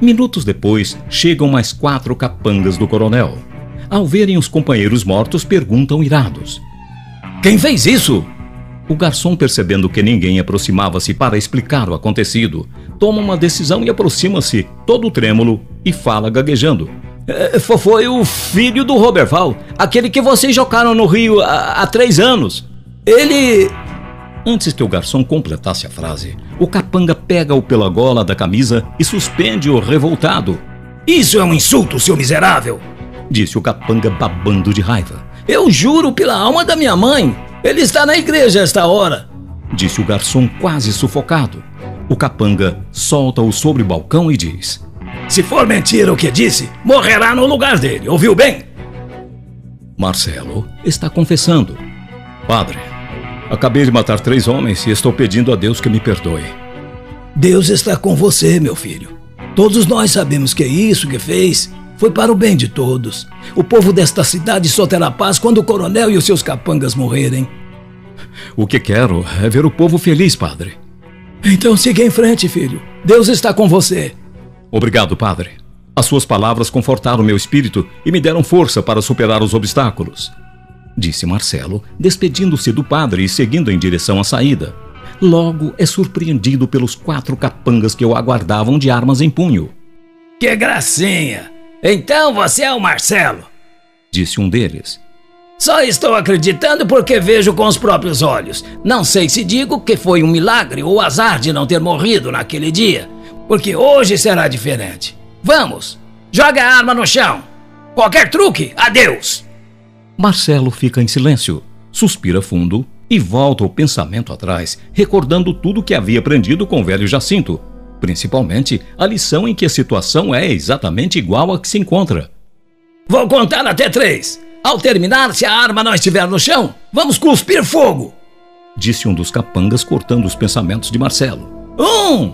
Minutos depois, chegam mais 4 capangas do coronel. Ao verem os companheiros mortos, perguntam irados: Quem fez isso? O garçom, percebendo que ninguém aproximava-se para explicar o acontecido, toma uma decisão e aproxima-se, todo trêmulo, e fala gaguejando: Foi o filho do Roberval, aquele que vocês jogaram no rio há 3 anos. Ele... Antes que o garçom completasse a frase, o capanga pega-o pela gola da camisa e suspende-o revoltado. Isso é um insulto, seu miserável! Disse o capanga babando de raiva. Eu juro pela alma da minha mãe, ele está na igreja a esta hora! Disse o garçom quase sufocado. O capanga solta-o sobre o balcão e diz: Se for mentira o que disse, morrerá no lugar dele, ouviu bem? Marcelo está confessando: Padre, acabei de matar 3 homens e estou pedindo a Deus que me perdoe. Deus está com você, meu filho. Todos nós sabemos que isso que fez foi para o bem de todos. O povo desta cidade só terá paz quando o coronel e os seus capangas morrerem. O que quero é ver o povo feliz, padre. Então siga em frente, filho. Deus está com você. Obrigado, padre. As suas palavras confortaram meu espírito e me deram força para superar os obstáculos. Disse Marcelo, despedindo-se do padre e seguindo em direção à saída. Logo é surpreendido pelos 4 capangas que o aguardavam de armas em punho. Que gracinha! Então você é o Marcelo? Disse um deles. Só estou acreditando porque vejo com os próprios olhos. Não sei se digo que foi um milagre ou azar de não ter morrido naquele dia, porque hoje será diferente. Vamos, joga a arma no chão. Qualquer truque, adeus! Marcelo fica em silêncio, suspira fundo e volta o pensamento atrás, recordando tudo que havia aprendido com o velho Jacinto, principalmente a lição em que a situação é exatamente igual à que se encontra. Vou contar até 3. Ao terminar, se a arma não estiver no chão, vamos cuspir fogo! Disse um dos capangas, cortando os pensamentos de Marcelo. 1,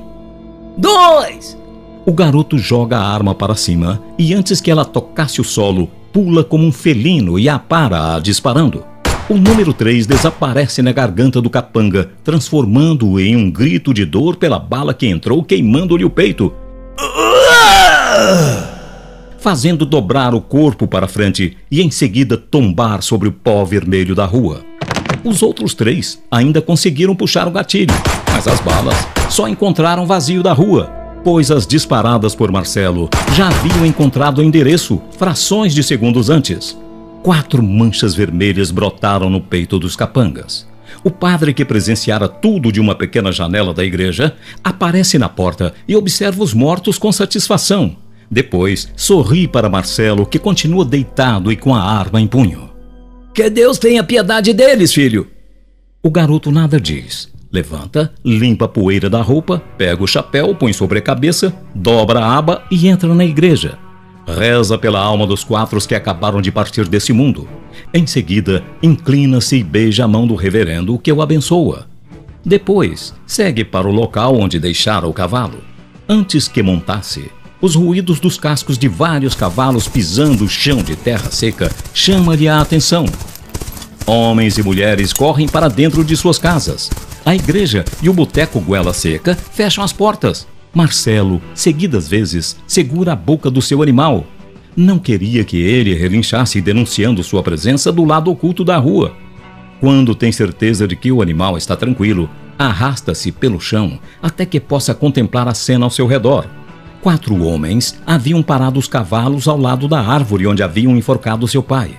2... O garoto joga a arma para cima e, antes que ela tocasse o solo, pula como um felino e apara-a disparando. O número 3 desaparece na garganta do capanga, transformando-o em um grito de dor pela bala que entrou, queimando-lhe o peito. fazendo dobrar o corpo para frente e em seguida tombar sobre o pó vermelho da rua. Os outros 3 ainda conseguiram puxar o gatilho, mas as balas só encontraram vazio da rua, pois as disparadas por Marcelo já haviam encontrado o endereço frações de segundos antes. 4 manchas vermelhas brotaram no peito dos capangas. O padre, que presenciara tudo de uma pequena janela da igreja, aparece na porta e observa os mortos com satisfação. Depois, sorri para Marcelo, que continua deitado e com a arma em punho. Que Deus tenha piedade deles, filho. O garoto nada diz. Levanta, limpa a poeira da roupa, pega o chapéu, põe sobre a cabeça, dobra a aba e entra na igreja. Reza pela alma dos 4 que acabaram de partir desse mundo. Em seguida, inclina-se e beija a mão do reverendo, que o abençoa. Depois, segue para o local onde deixara o cavalo. Antes que montasse, os ruídos dos cascos de vários cavalos pisando o chão de terra seca chamam-lhe a atenção. Homens e mulheres correm para dentro de suas casas. A igreja e o boteco Goela Seca fecham as portas. Marcelo, seguidas vezes, segura a boca do seu animal. Não queria que ele relinchasse denunciando sua presença do lado oculto da rua. Quando tem certeza de que o animal está tranquilo, arrasta-se pelo chão até que possa contemplar a cena ao seu redor. 4 homens haviam parado os cavalos ao lado da árvore onde haviam enforcado seu pai.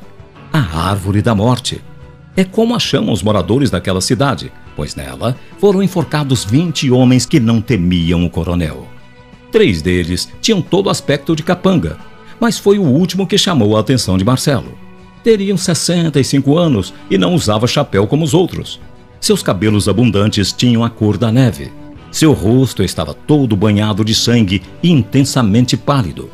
A árvore da morte. É como a chamam os moradores daquela cidade, pois nela foram enforcados 20 homens que não temiam o coronel. 3 deles tinham todo o aspecto de capanga, mas foi o último que chamou a atenção de Marcelo. Teriam 65 anos e não usava chapéu como os outros. Seus cabelos abundantes tinham a cor da neve. Seu rosto estava todo banhado de sangue e intensamente pálido.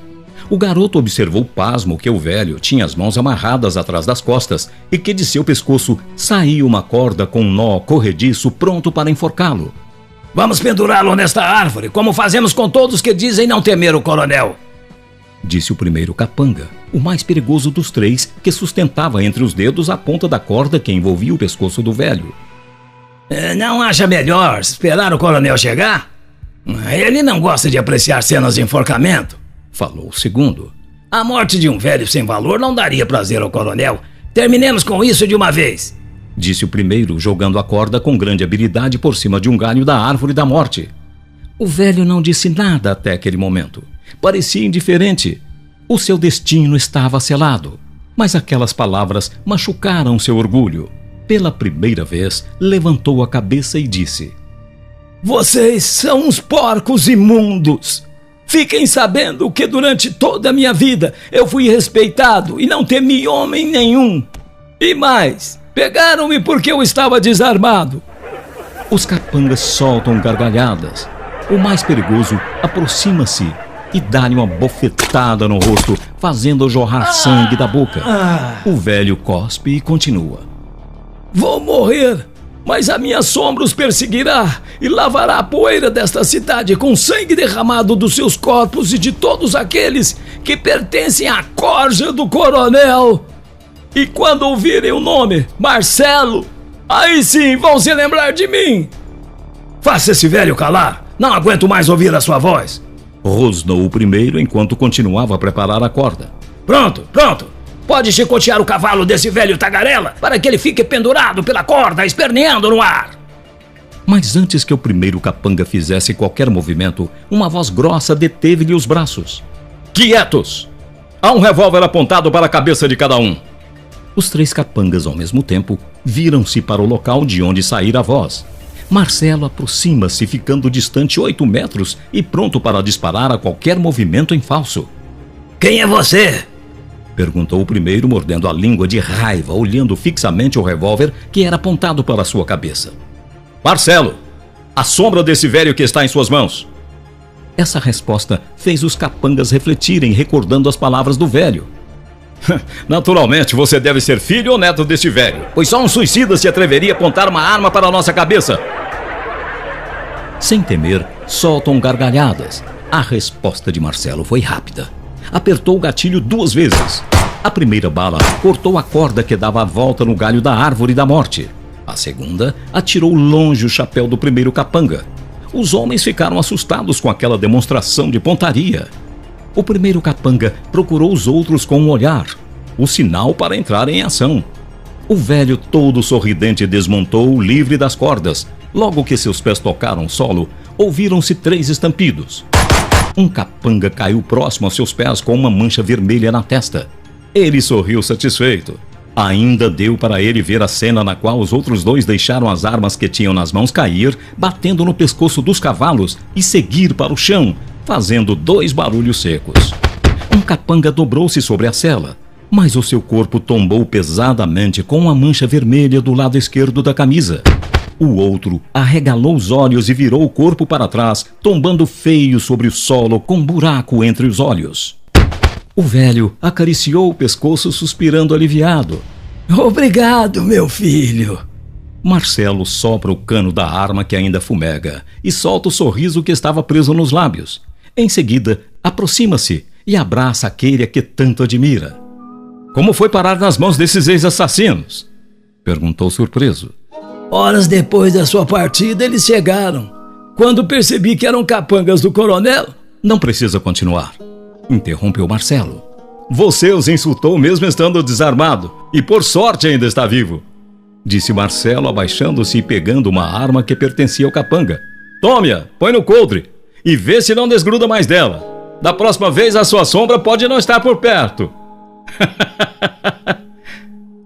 O garoto observou pasmo que o velho tinha as mãos amarradas atrás das costas e que de seu pescoço saía uma corda com um nó corrediço pronto para enforcá-lo. Vamos pendurá-lo nesta árvore, como fazemos com todos que dizem não temer o coronel, disse o primeiro capanga, o mais perigoso dos 3, que sustentava entre os dedos a ponta da corda que envolvia o pescoço do velho. Não acha melhor esperar o coronel chegar? Ele não gosta de apreciar cenas de enforcamento, falou o segundo. A morte de um velho sem valor não daria prazer ao coronel. Terminemos com isso de uma vez, disse o primeiro, jogando a corda com grande habilidade por cima de um galho da árvore da morte. O velho não disse nada até aquele momento. Parecia indiferente. O seu destino estava selado. Mas aquelas palavras machucaram seu orgulho. Pela primeira vez, levantou a cabeça e disse: Vocês são uns porcos imundos. Fiquem sabendo que durante toda a minha vida eu fui respeitado e não temi homem nenhum. E mais, pegaram-me porque eu estava desarmado. Os capangas soltam gargalhadas. O mais perigoso aproxima-se e dá-lhe uma bofetada no rosto, fazendo jorrar sangue da boca. O velho cospe e continua: Vou morrer, mas a minha sombra os perseguirá e lavará a poeira desta cidade com sangue derramado dos seus corpos e de todos aqueles que pertencem à corja do coronel. E quando ouvirem o nome Marcelo, aí sim vão se lembrar de mim. Faça esse velho calar, não aguento mais ouvir a sua voz, rosnou o primeiro enquanto continuava a preparar a corda. Pronto. Pode chicotear o cavalo desse velho tagarela para que ele fique pendurado pela corda, esperneando no ar. Mas antes que o primeiro capanga fizesse qualquer movimento, uma voz grossa deteve-lhe os braços. Quietos! Há um revólver apontado para a cabeça de cada um. Os 3 capangas, ao mesmo tempo, viram-se para o local de onde saíra a voz. Marcelo aproxima-se, ficando distante 8 metros e pronto para disparar a qualquer movimento em falso. Quem é você? Perguntou o primeiro, mordendo a língua de raiva, olhando fixamente o revólver que era apontado para sua cabeça. Marcelo, a sombra desse velho que está em suas mãos. Essa resposta fez os capangas refletirem, recordando as palavras do velho. Naturalmente, você deve ser filho ou neto deste velho, pois só um suicida se atreveria a apontar uma arma para a nossa cabeça. Sem temer, soltam gargalhadas. A resposta de Marcelo foi rápida. Apertou o gatilho 2 vezes. A primeira bala cortou a corda que dava a volta no galho da árvore da morte. A segunda atirou longe o chapéu do primeiro capanga. Os homens ficaram assustados com aquela demonstração de pontaria. O primeiro capanga procurou os outros com um olhar, o sinal para entrar em ação. O velho, todo sorridente, desmontou, livre das cordas. Logo que seus pés tocaram o solo, ouviram-se 3 estampidos. Um capanga caiu próximo aos seus pés com uma mancha vermelha na testa. Ele sorriu satisfeito. Ainda deu para ele ver a cena na qual os outros 2 deixaram as armas que tinham nas mãos cair, batendo no pescoço dos cavalos e seguir para o chão, fazendo 2 barulhos secos. Um capanga dobrou-se sobre a sela, mas o seu corpo tombou pesadamente com uma mancha vermelha do lado esquerdo da camisa. O outro arregalou os olhos e virou o corpo para trás, tombando feio sobre o solo com um buraco entre os olhos. O velho acariciou o pescoço, suspirando aliviado. Obrigado, meu filho. Marcelo sopra o cano da arma que ainda fumega e solta o sorriso que estava preso nos lábios. Em seguida, aproxima-se e abraça aquele a que tanto admira. Como foi parar nas mãos desses ex-assassinos? Perguntou surpreso. Horas depois da sua partida, eles chegaram. Quando percebi que eram capangas do coronel... Não precisa continuar, interrompeu Marcelo. Você os insultou mesmo estando desarmado, e por sorte ainda está vivo, disse Marcelo, abaixando-se e pegando uma arma que pertencia ao capanga. Tome-a, põe no coldre, e vê se não desgruda mais dela. Da próxima vez a sua sombra pode não estar por perto.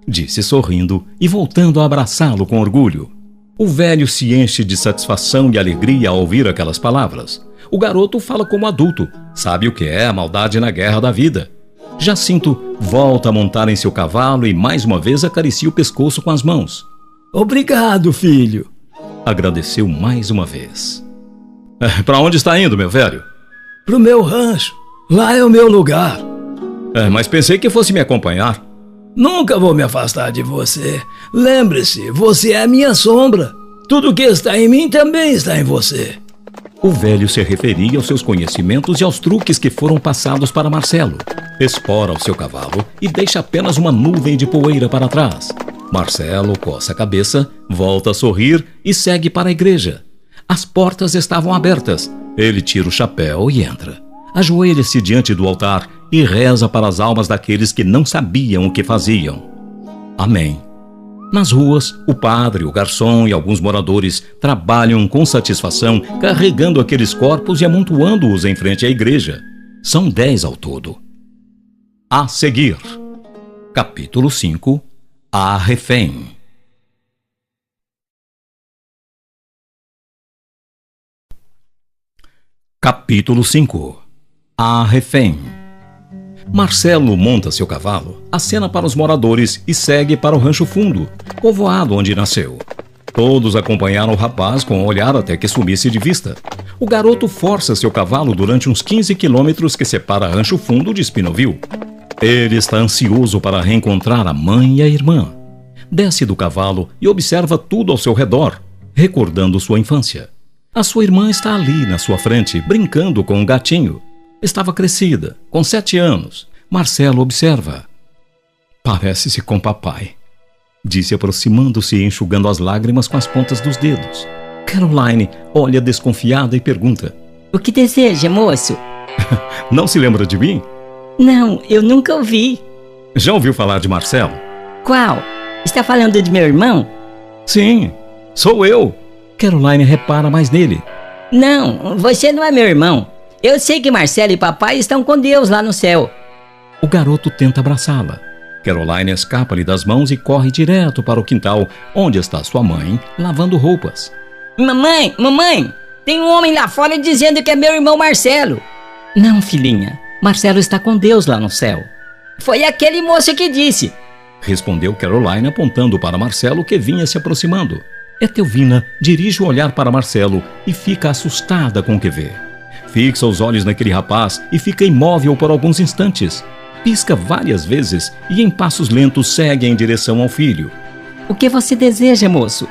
Disse sorrindo e voltando a abraçá-lo com orgulho. O velho se enche de satisfação e alegria ao ouvir aquelas palavras. O garoto fala como adulto, sabe o que é a maldade na guerra da vida. Jacinto volta a montar em seu cavalo e mais uma vez acaricia o pescoço com as mãos. Obrigado, filho. Agradeceu mais uma vez. Para onde está indo, meu velho? Pro meu rancho. Lá é o meu lugar. Mas pensei que fosse me acompanhar. Nunca vou me afastar de você. Lembre-se, você é a minha sombra. Tudo que está em mim também está em você. O velho se referia aos seus conhecimentos e aos truques que foram passados para Marcelo. Espora o seu cavalo e deixa apenas uma nuvem de poeira para trás. Marcelo coça a cabeça, volta a sorrir e segue para a igreja. As portas estavam abertas. Ele tira o chapéu e entra. Ajoelha-se diante do altar e reza para as almas daqueles que não sabiam o que faziam. Amém. Nas ruas, o padre, o garçom e alguns moradores trabalham com satisfação, carregando aqueles corpos e amontoando-os em frente à igreja. São 10 ao todo. A seguir, capítulo 5, A Refém. Capítulo 5, A Refém. Marcelo monta seu cavalo, acena para os moradores e segue para o Rancho Fundo, povoado onde nasceu. Todos acompanharam o rapaz com o olhar até que sumisse de vista. O garoto força seu cavalo durante uns 15 quilômetros que separa Rancho Fundo de Espinovil. Ele está ansioso para reencontrar a mãe e a irmã. Desce do cavalo e observa tudo ao seu redor, recordando sua infância. A sua irmã está ali na sua frente, brincando com um gatinho. Estava crescida, com 7 anos. Marcelo observa. Parece-se com papai, disse aproximando-se e enxugando as lágrimas com as pontas dos dedos. Caroline olha desconfiada e pergunta. O que deseja, moço? Não se lembra de mim? Não, eu nunca ouvi. Já ouviu falar de Marcelo? Qual? Está falando de meu irmão? Sim, sou eu. Caroline repara mais nele. Não, você não é meu irmão. Eu sei que Marcelo e papai estão com Deus lá no céu. O garoto tenta abraçá-la. Caroline escapa-lhe das mãos e corre direto para o quintal, onde está sua mãe, lavando roupas. Mamãe, tem um homem lá fora dizendo que é meu irmão Marcelo. Não, filhinha, Marcelo está com Deus lá no céu. Foi aquele moço que disse. Respondeu Caroline apontando para Marcelo que vinha se aproximando. Etelvina dirige o olhar para Marcelo e fica assustada com o que vê. Fixa os olhos naquele rapaz e fica imóvel por alguns instantes. Pisca várias vezes e em passos lentos segue em direção ao filho. O que você deseja, moço?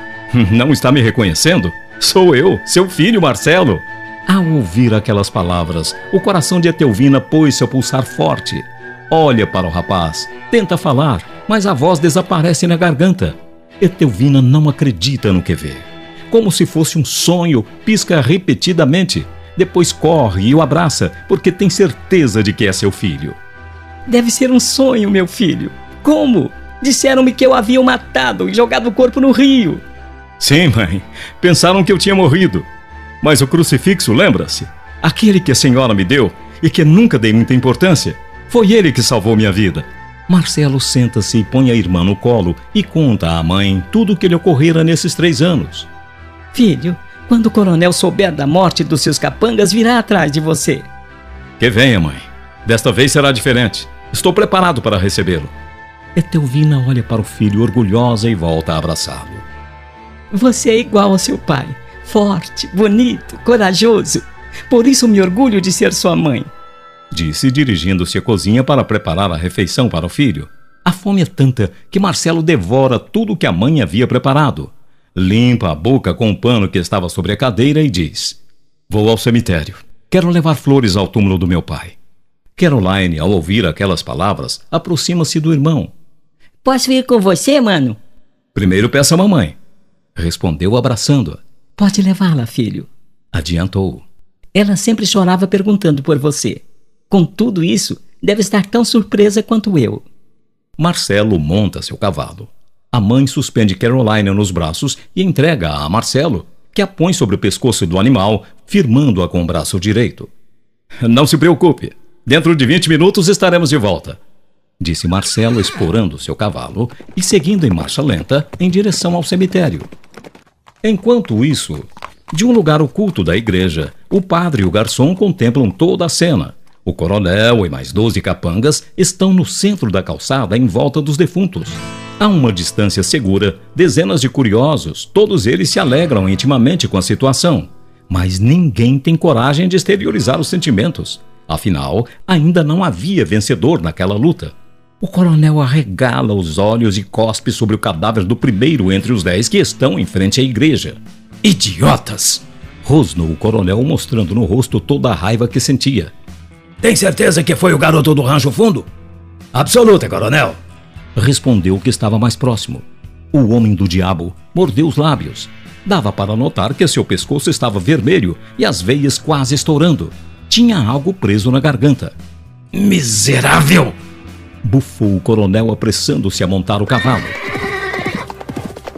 Não está me reconhecendo? Sou eu, seu filho Marcelo. Ao ouvir aquelas palavras, o coração de Etelvina pôs-se a pulsar forte. Olha para o rapaz, tenta falar, mas a voz desaparece na garganta. Etelvina não acredita no que vê. Como se fosse um sonho, pisca repetidamente. Depois corre e o abraça, porque tem certeza de que é seu filho. Deve ser um sonho, meu filho. Como? Disseram-me que eu havia o matado e jogado o corpo no rio. Sim, mãe. Pensaram que eu tinha morrido. Mas o crucifixo, lembra-se? Aquele que a senhora me deu e que nunca dei muita importância. Foi ele que salvou minha vida. Marcelo senta-se e põe a irmã no colo e conta à mãe tudo o que lhe ocorrera nesses 3 anos. Filho, quando o coronel souber da morte dos seus capangas, virá atrás de você. Que venha, mãe. Desta vez será diferente. Estou preparado para recebê-lo. Etelvina olha para o filho orgulhosa e volta a abraçá-lo. Você é igual ao seu pai. Forte, bonito, corajoso. Por isso me orgulho de ser sua mãe. Disse, dirigindo-se à cozinha para preparar a refeição para o filho. A fome é tanta que Marcelo devora tudo o que a mãe havia preparado. Limpa a boca com o pano que estava sobre a cadeira e diz: Vou ao cemitério. Quero levar flores ao túmulo do meu pai. Caroline, ao ouvir aquelas palavras, aproxima-se do irmão. Posso ir com você, mano? Primeiro peça a mamãe. Respondeu abraçando-a. Pode levá-la, filho. Adiantou. Ela sempre chorava perguntando por você. Com tudo isso, deve estar tão surpresa quanto eu. Marcelo monta seu cavalo. A mãe suspende Caroline nos braços e entrega-a a Marcelo, que a põe sobre o pescoço do animal, firmando-a com o braço direito. Não se preocupe. Dentro de 20 minutos estaremos de volta, disse Marcelo, esporando seu cavalo e seguindo em marcha lenta em direção ao cemitério. Enquanto isso, de um lugar oculto da igreja, o padre e o garçom contemplam toda a cena. O coronel e mais 12 capangas estão no centro da calçada em volta dos defuntos. A uma distância segura, dezenas de curiosos, todos eles se alegram intimamente com a situação. Mas ninguém tem coragem de exteriorizar os sentimentos. Afinal, ainda não havia vencedor naquela luta. O coronel arregala os olhos e cospe sobre o cadáver do primeiro entre os 10 que estão em frente à igreja. Idiotas! Rosnou o coronel, mostrando no rosto toda a raiva que sentia. Tem certeza que foi o garoto do Rancho Fundo? Absoluta, coronel. Respondeu o que estava mais próximo. O homem do diabo mordeu os lábios. Dava para notar que seu pescoço estava vermelho e as veias quase estourando. Tinha algo preso na garganta. Miserável! Bufou o coronel, apressando-se a montar o cavalo.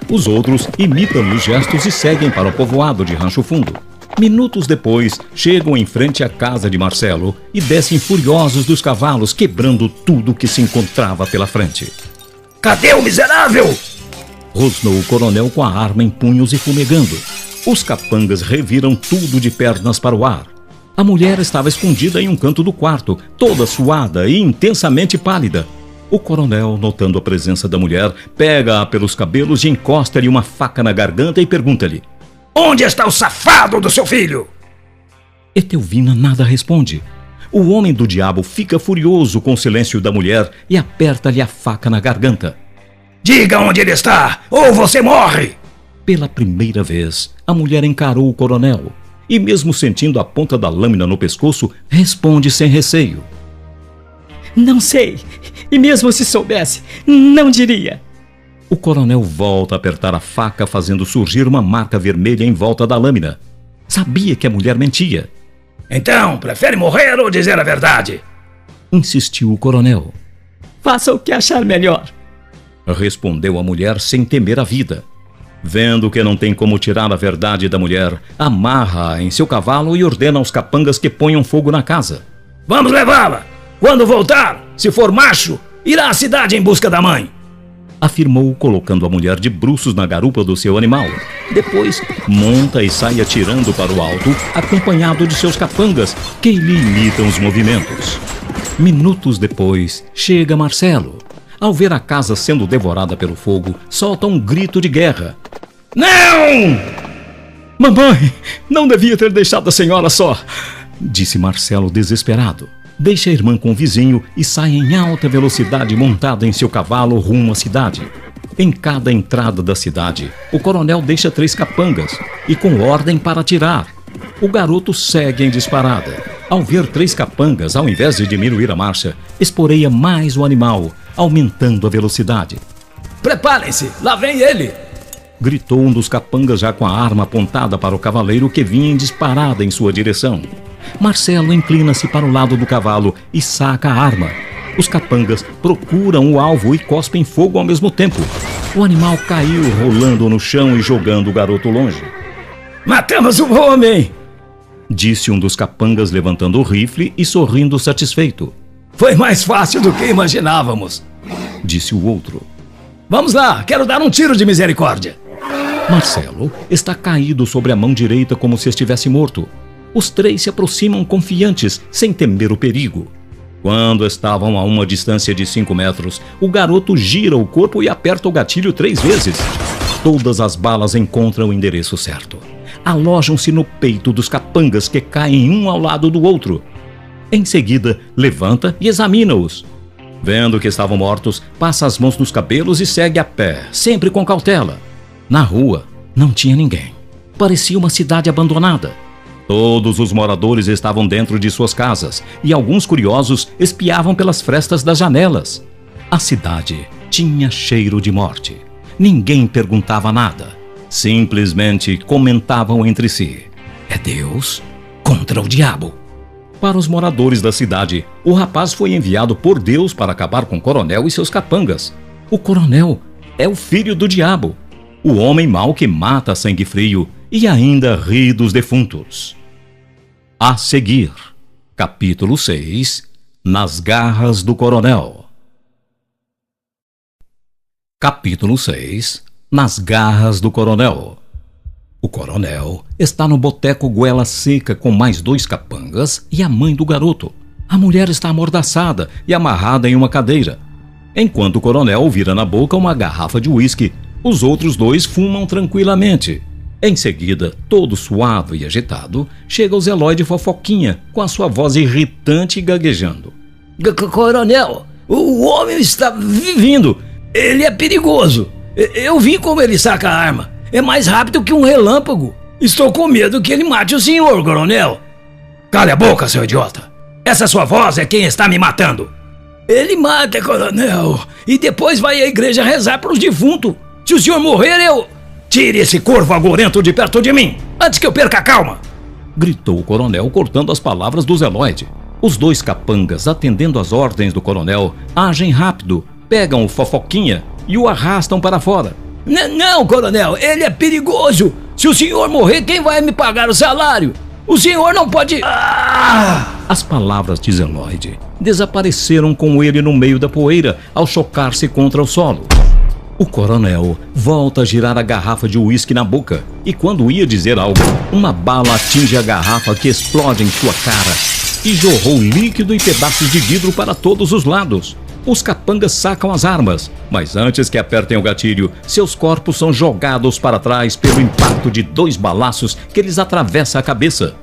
Os outros imitam os gestos e seguem para o povoado de Rancho Fundo. Minutos depois, chegam em frente à casa de Marcelo e descem furiosos dos cavalos, quebrando tudo que se encontrava pela frente. Cadê o miserável? Rosnou o coronel com a arma em punhos e fumegando. Os capangas reviram tudo de pernas para o ar. A mulher estava escondida em um canto do quarto, toda suada e intensamente pálida. O coronel, notando a presença da mulher, pega-a pelos cabelos e encosta-lhe uma faca na garganta e pergunta-lhe: Onde está o safado do seu filho? Etelvina nada responde. O homem do diabo fica furioso com o silêncio da mulher e aperta-lhe a faca na garganta. Diga onde ele está, ou você morre! Pela primeira vez, a mulher encarou o coronel e, mesmo sentindo a ponta da lâmina no pescoço, responde sem receio. Não sei, e mesmo se soubesse, não diria. O coronel volta a apertar a faca, fazendo surgir uma marca vermelha em volta da lâmina. Sabia que a mulher mentia. Então, prefere morrer ou dizer a verdade? Insistiu o coronel. Faça o que achar melhor. Respondeu a mulher sem temer a vida. Vendo que não tem como tirar a verdade da mulher, amarra-a em seu cavalo e ordena aos capangas que ponham fogo na casa. Vamos levá-la! Quando voltar, se for macho, irá à cidade em busca da mãe. Afirmou, colocando a mulher de bruços na garupa do seu animal. Depois, monta e sai atirando para o alto, acompanhado de seus capangas, que lhe imitam os movimentos. Minutos depois, chega Marcelo. Ao ver a casa sendo devorada pelo fogo, solta um grito de guerra. Não! Mamãe, não devia ter deixado a senhora só, disse Marcelo desesperado. Deixa a irmã com o vizinho e sai em alta velocidade montada em seu cavalo rumo à cidade. Em cada entrada da cidade, o coronel deixa 3 capangas e com ordem para atirar. O garoto segue em disparada. Ao ver 3 capangas, ao invés de diminuir a marcha, esporeia mais o animal, aumentando a velocidade. Preparem-se, lá vem ele! gritou um dos capangas já com a arma apontada para o cavaleiro que vinha em disparada em sua direção. Marcelo inclina-se para o lado do cavalo e saca a arma. Os capangas procuram o alvo e cospem fogo ao mesmo tempo. O animal caiu rolando no chão e jogando o garoto longe. Matamos o homem! Disse um dos capangas levantando o rifle e sorrindo satisfeito. Foi mais fácil do que imaginávamos. Disse o outro. Vamos lá, quero dar um tiro de misericórdia. Marcelo está caído sobre a mão direita como se estivesse morto. Os três se aproximam confiantes, sem temer o perigo. Quando estavam a uma distância de 5 metros, o garoto gira o corpo e aperta o gatilho 3 vezes. Todas as balas encontram o endereço certo. Alojam-se no peito dos capangas que caem um ao lado do outro. Em seguida, levanta e examina-os. Vendo que estavam mortos, passa as mãos nos cabelos e segue a pé, sempre com cautela. Na rua, não tinha ninguém. Parecia uma cidade abandonada. Todos os moradores estavam dentro de suas casas e alguns curiosos espiavam pelas frestas das janelas. A cidade tinha cheiro de morte. Ninguém perguntava nada. Simplesmente comentavam entre si. É Deus contra o diabo. Para os moradores da cidade, o rapaz foi enviado por Deus para acabar com o coronel e seus capangas. O coronel é o filho do diabo, o homem mau que mata a sangue frio e ainda ri dos defuntos. A seguir, capítulo 6, Nas garras do coronel. Capítulo 6, Nas garras do coronel. O coronel está no boteco goela seca com mais 2 capangas e a mãe do garoto. A mulher está amordaçada e amarrada em uma cadeira. Enquanto o coronel vira na boca uma garrafa de uísque, os outros 2 fumam tranquilamente. Em seguida, todo suave e agitado, chega o Zé de Fofoquinha com a sua voz irritante e gaguejando. Coronel, o homem está vindo. Ele é perigoso. Eu vi como ele saca a arma. É mais rápido que um relâmpago. Estou com medo que ele mate o senhor, coronel. Cale a boca, seu idiota. Essa sua voz é quem está me matando. Ele mata, coronel. E depois vai à igreja rezar para os defuntos. Se o senhor morrer, eu... Tire esse corvo agorento de perto de mim, antes que eu perca a calma. Gritou o coronel cortando as palavras do Zé Lloyd. Os 2 capangas, atendendo às ordens do coronel, agem rápido, pegam o Fofoquinha e o arrastam para fora. Não, coronel, ele é perigoso. Se o senhor morrer, quem vai me pagar o salário? O senhor não pode... As palavras de Zé Lloyd desapareceram com ele no meio da poeira ao chocar-se contra o solo. O coronel volta a girar a garrafa de uísque na boca e quando ia dizer algo, uma bala atinge a garrafa que explode em sua cara e jorrou líquido e pedaços de vidro para todos os lados. Os capangas sacam as armas, mas antes que apertem o gatilho, seus corpos são jogados para trás pelo impacto de 2 balaços que lhes atravessa a cabeça.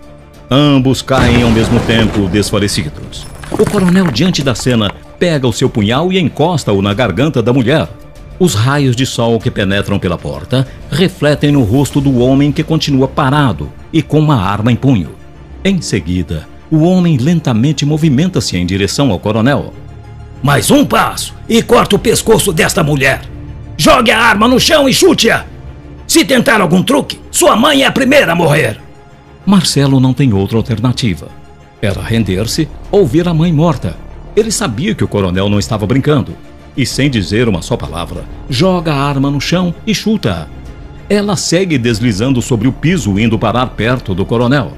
Ambos caem ao mesmo tempo desfalecidos. O coronel, diante da cena, pega o seu punhal e encosta-o na garganta da mulher. Os raios de sol que penetram pela porta refletem no rosto do homem que continua parado e com uma arma em punho. Em seguida, o homem lentamente movimenta-se em direção ao coronel. Mais um passo e corta o pescoço desta mulher. Jogue a arma no chão e chute-a. Se tentar algum truque, sua mãe é a primeira a morrer. Marcelo não tem outra alternativa. Era render-se ou ver a mãe morta. Ele sabia que o coronel não estava brincando. E sem dizer uma só palavra, joga a arma no chão e chuta-a. Ela segue deslizando sobre o piso, indo parar perto do coronel.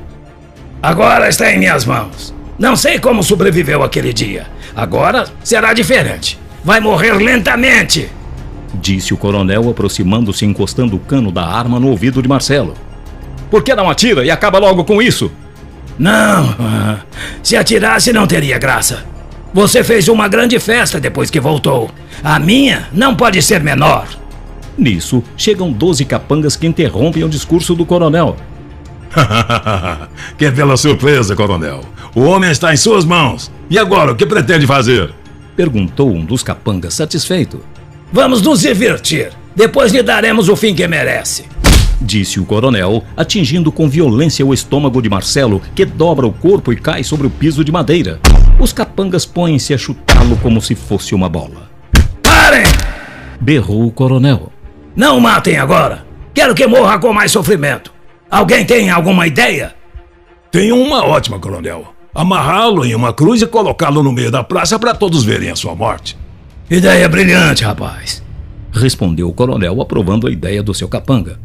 Agora está em minhas mãos. Não sei como sobreviveu aquele dia. Agora será diferente. Vai morrer lentamente. Disse o coronel, aproximando-se e encostando o cano da arma no ouvido de Marcelo. Por que não atira e acaba logo com isso? Não, se atirasse não teria graça. Você fez uma grande festa depois que voltou. A minha não pode ser menor. Nisso, chegam 12 capangas que interrompem o discurso do coronel. Que bela surpresa, coronel. O homem está em suas mãos. E agora, o que pretende fazer? Perguntou um dos capangas satisfeito. Vamos nos divertir. Depois lhe daremos o fim que merece. Disse o coronel, atingindo com violência o estômago de Marcelo, que dobra o corpo e cai sobre o piso de madeira. Os capangas põem-se a chutá-lo como se fosse uma bola. Parem! Berrou o coronel. Não matem agora. Quero que morra com mais sofrimento. Alguém tem alguma ideia? Tenho uma ótima, coronel. Amarrá-lo em uma cruz e colocá-lo no meio da praça para todos verem a sua morte. Ideia brilhante, rapaz. Respondeu o coronel, aprovando a ideia do seu capanga.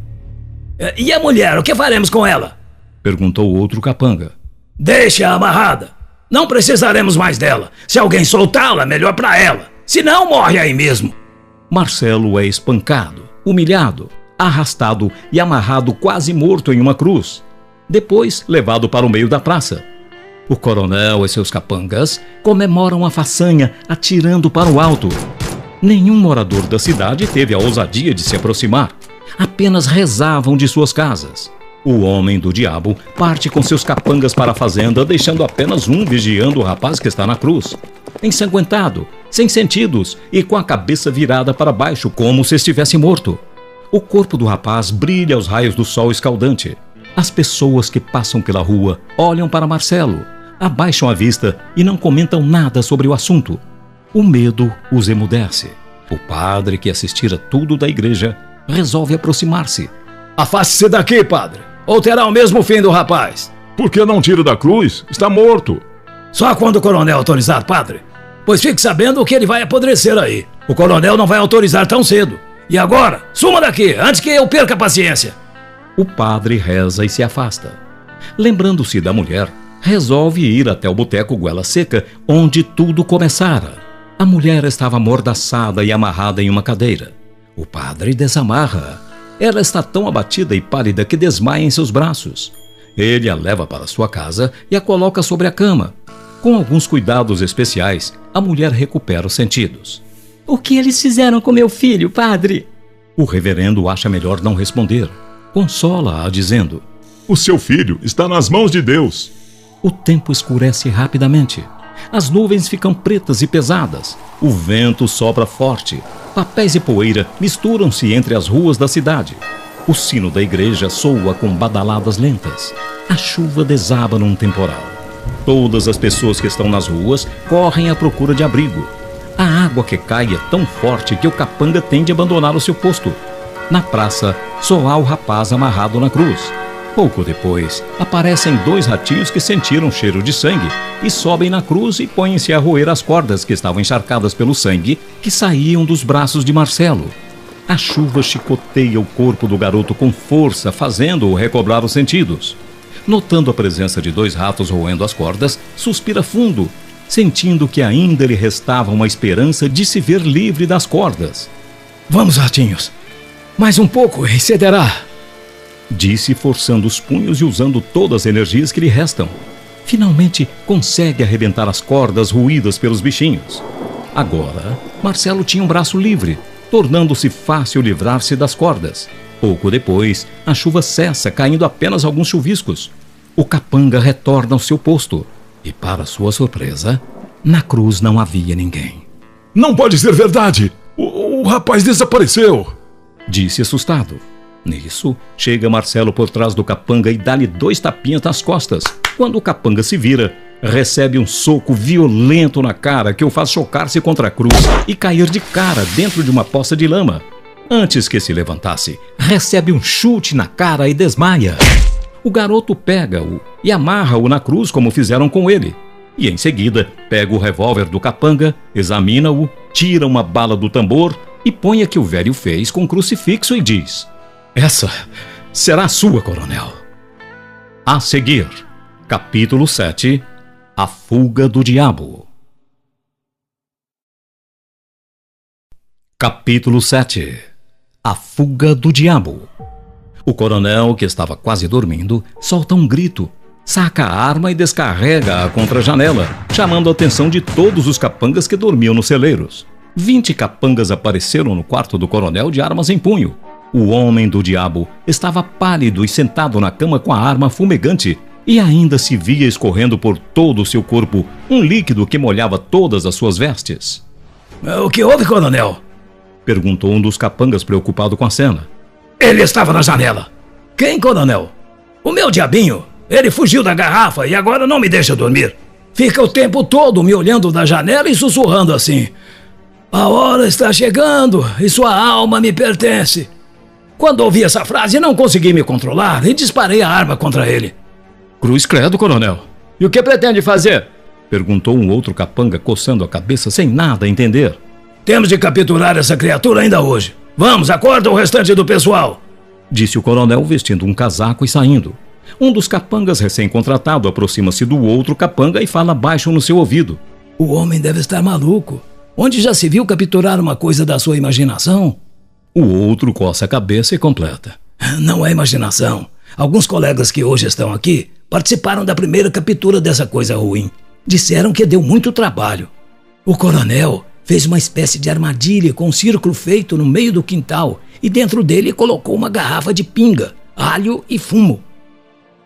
E a mulher, o que faremos com ela? Perguntou outro capanga. Deixa-a amarrada. Não precisaremos mais dela. Se alguém soltá-la, melhor para ela. Se não, morre aí mesmo. Marcelo é espancado, humilhado, arrastado e amarrado quase morto em uma cruz. Depois, levado para o meio da praça. O coronel e seus capangas comemoram a façanha atirando para o alto. Nenhum morador da cidade teve a ousadia de se aproximar. Apenas rezavam de suas casas. O homem do diabo parte com seus capangas para a fazenda, deixando apenas um vigiando o rapaz que está na cruz. Ensanguentado, sem sentidos e com a cabeça virada para baixo como se estivesse morto. O corpo do rapaz brilha aos raios do sol escaldante. As pessoas que passam pela rua olham para Marcelo, abaixam a vista e não comentam nada sobre o assunto. O medo os emudece. O padre, que assistira tudo da igreja, resolve aproximar-se. Afaste-se daqui, padre, ou terá o mesmo fim do rapaz. Por que não tira da cruz? Está morto. Só quando o coronel autorizar, padre. Pois fique sabendo que ele vai apodrecer aí. O coronel não vai autorizar tão cedo. E agora, suma daqui, antes que eu perca a paciência. O padre reza e se afasta. Lembrando-se da mulher, resolve ir até o boteco Goela Seca, onde tudo começara. A mulher estava amordaçada e amarrada em uma cadeira. O padre desamarra. Ela está tão abatida e pálida que desmaia em seus braços. Ele a leva para sua casa e a coloca sobre a cama. Com alguns cuidados especiais, a mulher recupera os sentidos. O que eles fizeram com meu filho, padre? O reverendo acha melhor não responder. Consola-a dizendo: O seu filho está nas mãos de Deus. O tempo escurece rapidamente. As nuvens ficam pretas e pesadas. O vento sopra forte. Papéis e poeira misturam-se entre as ruas da cidade. O sino da igreja soa com badaladas lentas. A chuva desaba num temporal. Todas as pessoas que estão nas ruas correm à procura de abrigo. A água que cai é tão forte que o capanga tem de abandonar o seu posto. Na praça, só há o rapaz amarrado na cruz. Pouco depois, aparecem 2 ratinhos que sentiram cheiro de sangue e sobem na cruz e põem-se a roer as cordas que estavam encharcadas pelo sangue que saíam dos braços de Marcelo. A chuva chicoteia o corpo do garoto com força, fazendo-o recobrar os sentidos. Notando a presença de 2 ratos roendo as cordas, suspira fundo, sentindo que ainda lhe restava uma esperança de se ver livre das cordas. Vamos, ratinhos. Mais um pouco e cederá. Disse, forçando os punhos e usando todas as energias que lhe restam. Finalmente consegue arrebentar as cordas roídas pelos bichinhos. Agora, Marcelo tinha um braço livre, tornando-se fácil livrar-se das cordas. Pouco depois, a chuva cessa, caindo apenas alguns chuviscos. O capanga retorna ao seu posto. E, para sua surpresa, na cruz não havia ninguém. Não pode ser verdade! O rapaz desapareceu! Disse assustado. Nisso, chega Marcelo por trás do capanga e dá-lhe 2 tapinhas nas costas. Quando o capanga se vira, recebe um soco violento na cara que o faz chocar-se contra a cruz e cair de cara dentro de uma poça de lama. Antes que se levantasse, recebe um chute na cara e desmaia. O garoto pega-o e amarra-o na cruz como fizeram com ele. E em seguida, pega o revólver do capanga, examina-o, tira uma bala do tambor e põe a que o velho fez com crucifixo e diz: Essa será a sua, coronel. A seguir, capítulo 7, A Fuga do Diabo. Capítulo 7, A Fuga do Diabo. O coronel, que estava quase dormindo, solta um grito, saca a arma e descarrega-a contra a janela, chamando a atenção de todos os capangas que dormiam nos celeiros. 20 capangas apareceram no quarto do coronel de armas em punho. O homem do diabo estava pálido e sentado na cama com a arma fumegante, e ainda se via escorrendo por todo o seu corpo um líquido que molhava todas as suas vestes. O que houve, coronel? Perguntou um dos capangas preocupado com a cena. Ele estava na janela. Quem, coronel? O meu diabinho. Ele fugiu da garrafa e agora não me deixa dormir. Fica o tempo todo me olhando da janela e sussurrando assim: A hora está chegando e sua alma me pertence. Quando ouvi essa frase, não consegui me controlar e disparei a arma contra ele. Cruz credo, coronel. E o que pretende fazer? Perguntou um outro capanga, coçando a cabeça sem nada entender. Temos de capturar essa criatura ainda hoje. Vamos, acorda o restante do pessoal. Disse o coronel, vestindo um casaco e saindo. Um dos capangas recém-contratado aproxima-se do outro capanga e fala baixo no seu ouvido. O homem deve estar maluco. Onde já se viu capturar uma coisa da sua imaginação? O outro coça a cabeça e completa. Não é imaginação. Alguns colegas que hoje estão aqui participaram da primeira captura dessa coisa ruim. Disseram que deu muito trabalho. O coronel fez uma espécie de armadilha com um círculo feito no meio do quintal e dentro dele colocou uma garrafa de pinga, alho e fumo.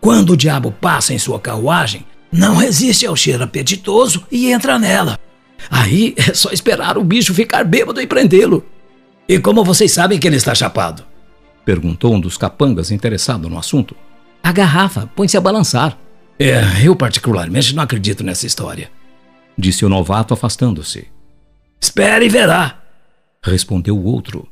Quando o diabo passa em sua carruagem, não resiste ao cheiro apetitoso e entra nela. Aí é só esperar o bicho ficar bêbado e prendê-lo. E como vocês sabem que ele está chapado? Perguntou um dos capangas interessado no assunto. A garrafa põe-se a balançar. Eu particularmente não acredito nessa história. Disse o novato afastando-se. Espere e verá. Respondeu o outro.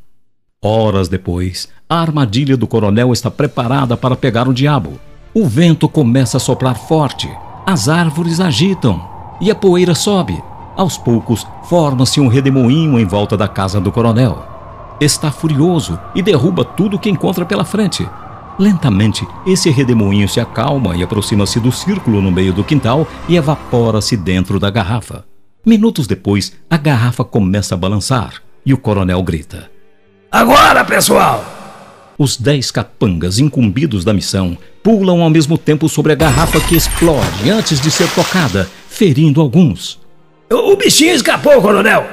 Horas depois, a armadilha do coronel está preparada para pegar o diabo. O vento começa a soprar forte, as árvores agitam e a poeira sobe. Aos poucos, forma-se um redemoinho em volta da casa do coronel. Está furioso e derruba tudo que encontra pela frente. Lentamente, esse redemoinho se acalma e aproxima-se do círculo no meio do quintal e evapora-se dentro da garrafa. Minutos depois, a garrafa começa a balançar e o coronel grita. Agora, pessoal! Os 10 capangas incumbidos da missão pulam ao mesmo tempo sobre a garrafa que explode antes de ser tocada, ferindo alguns. O bichinho escapou, coronel!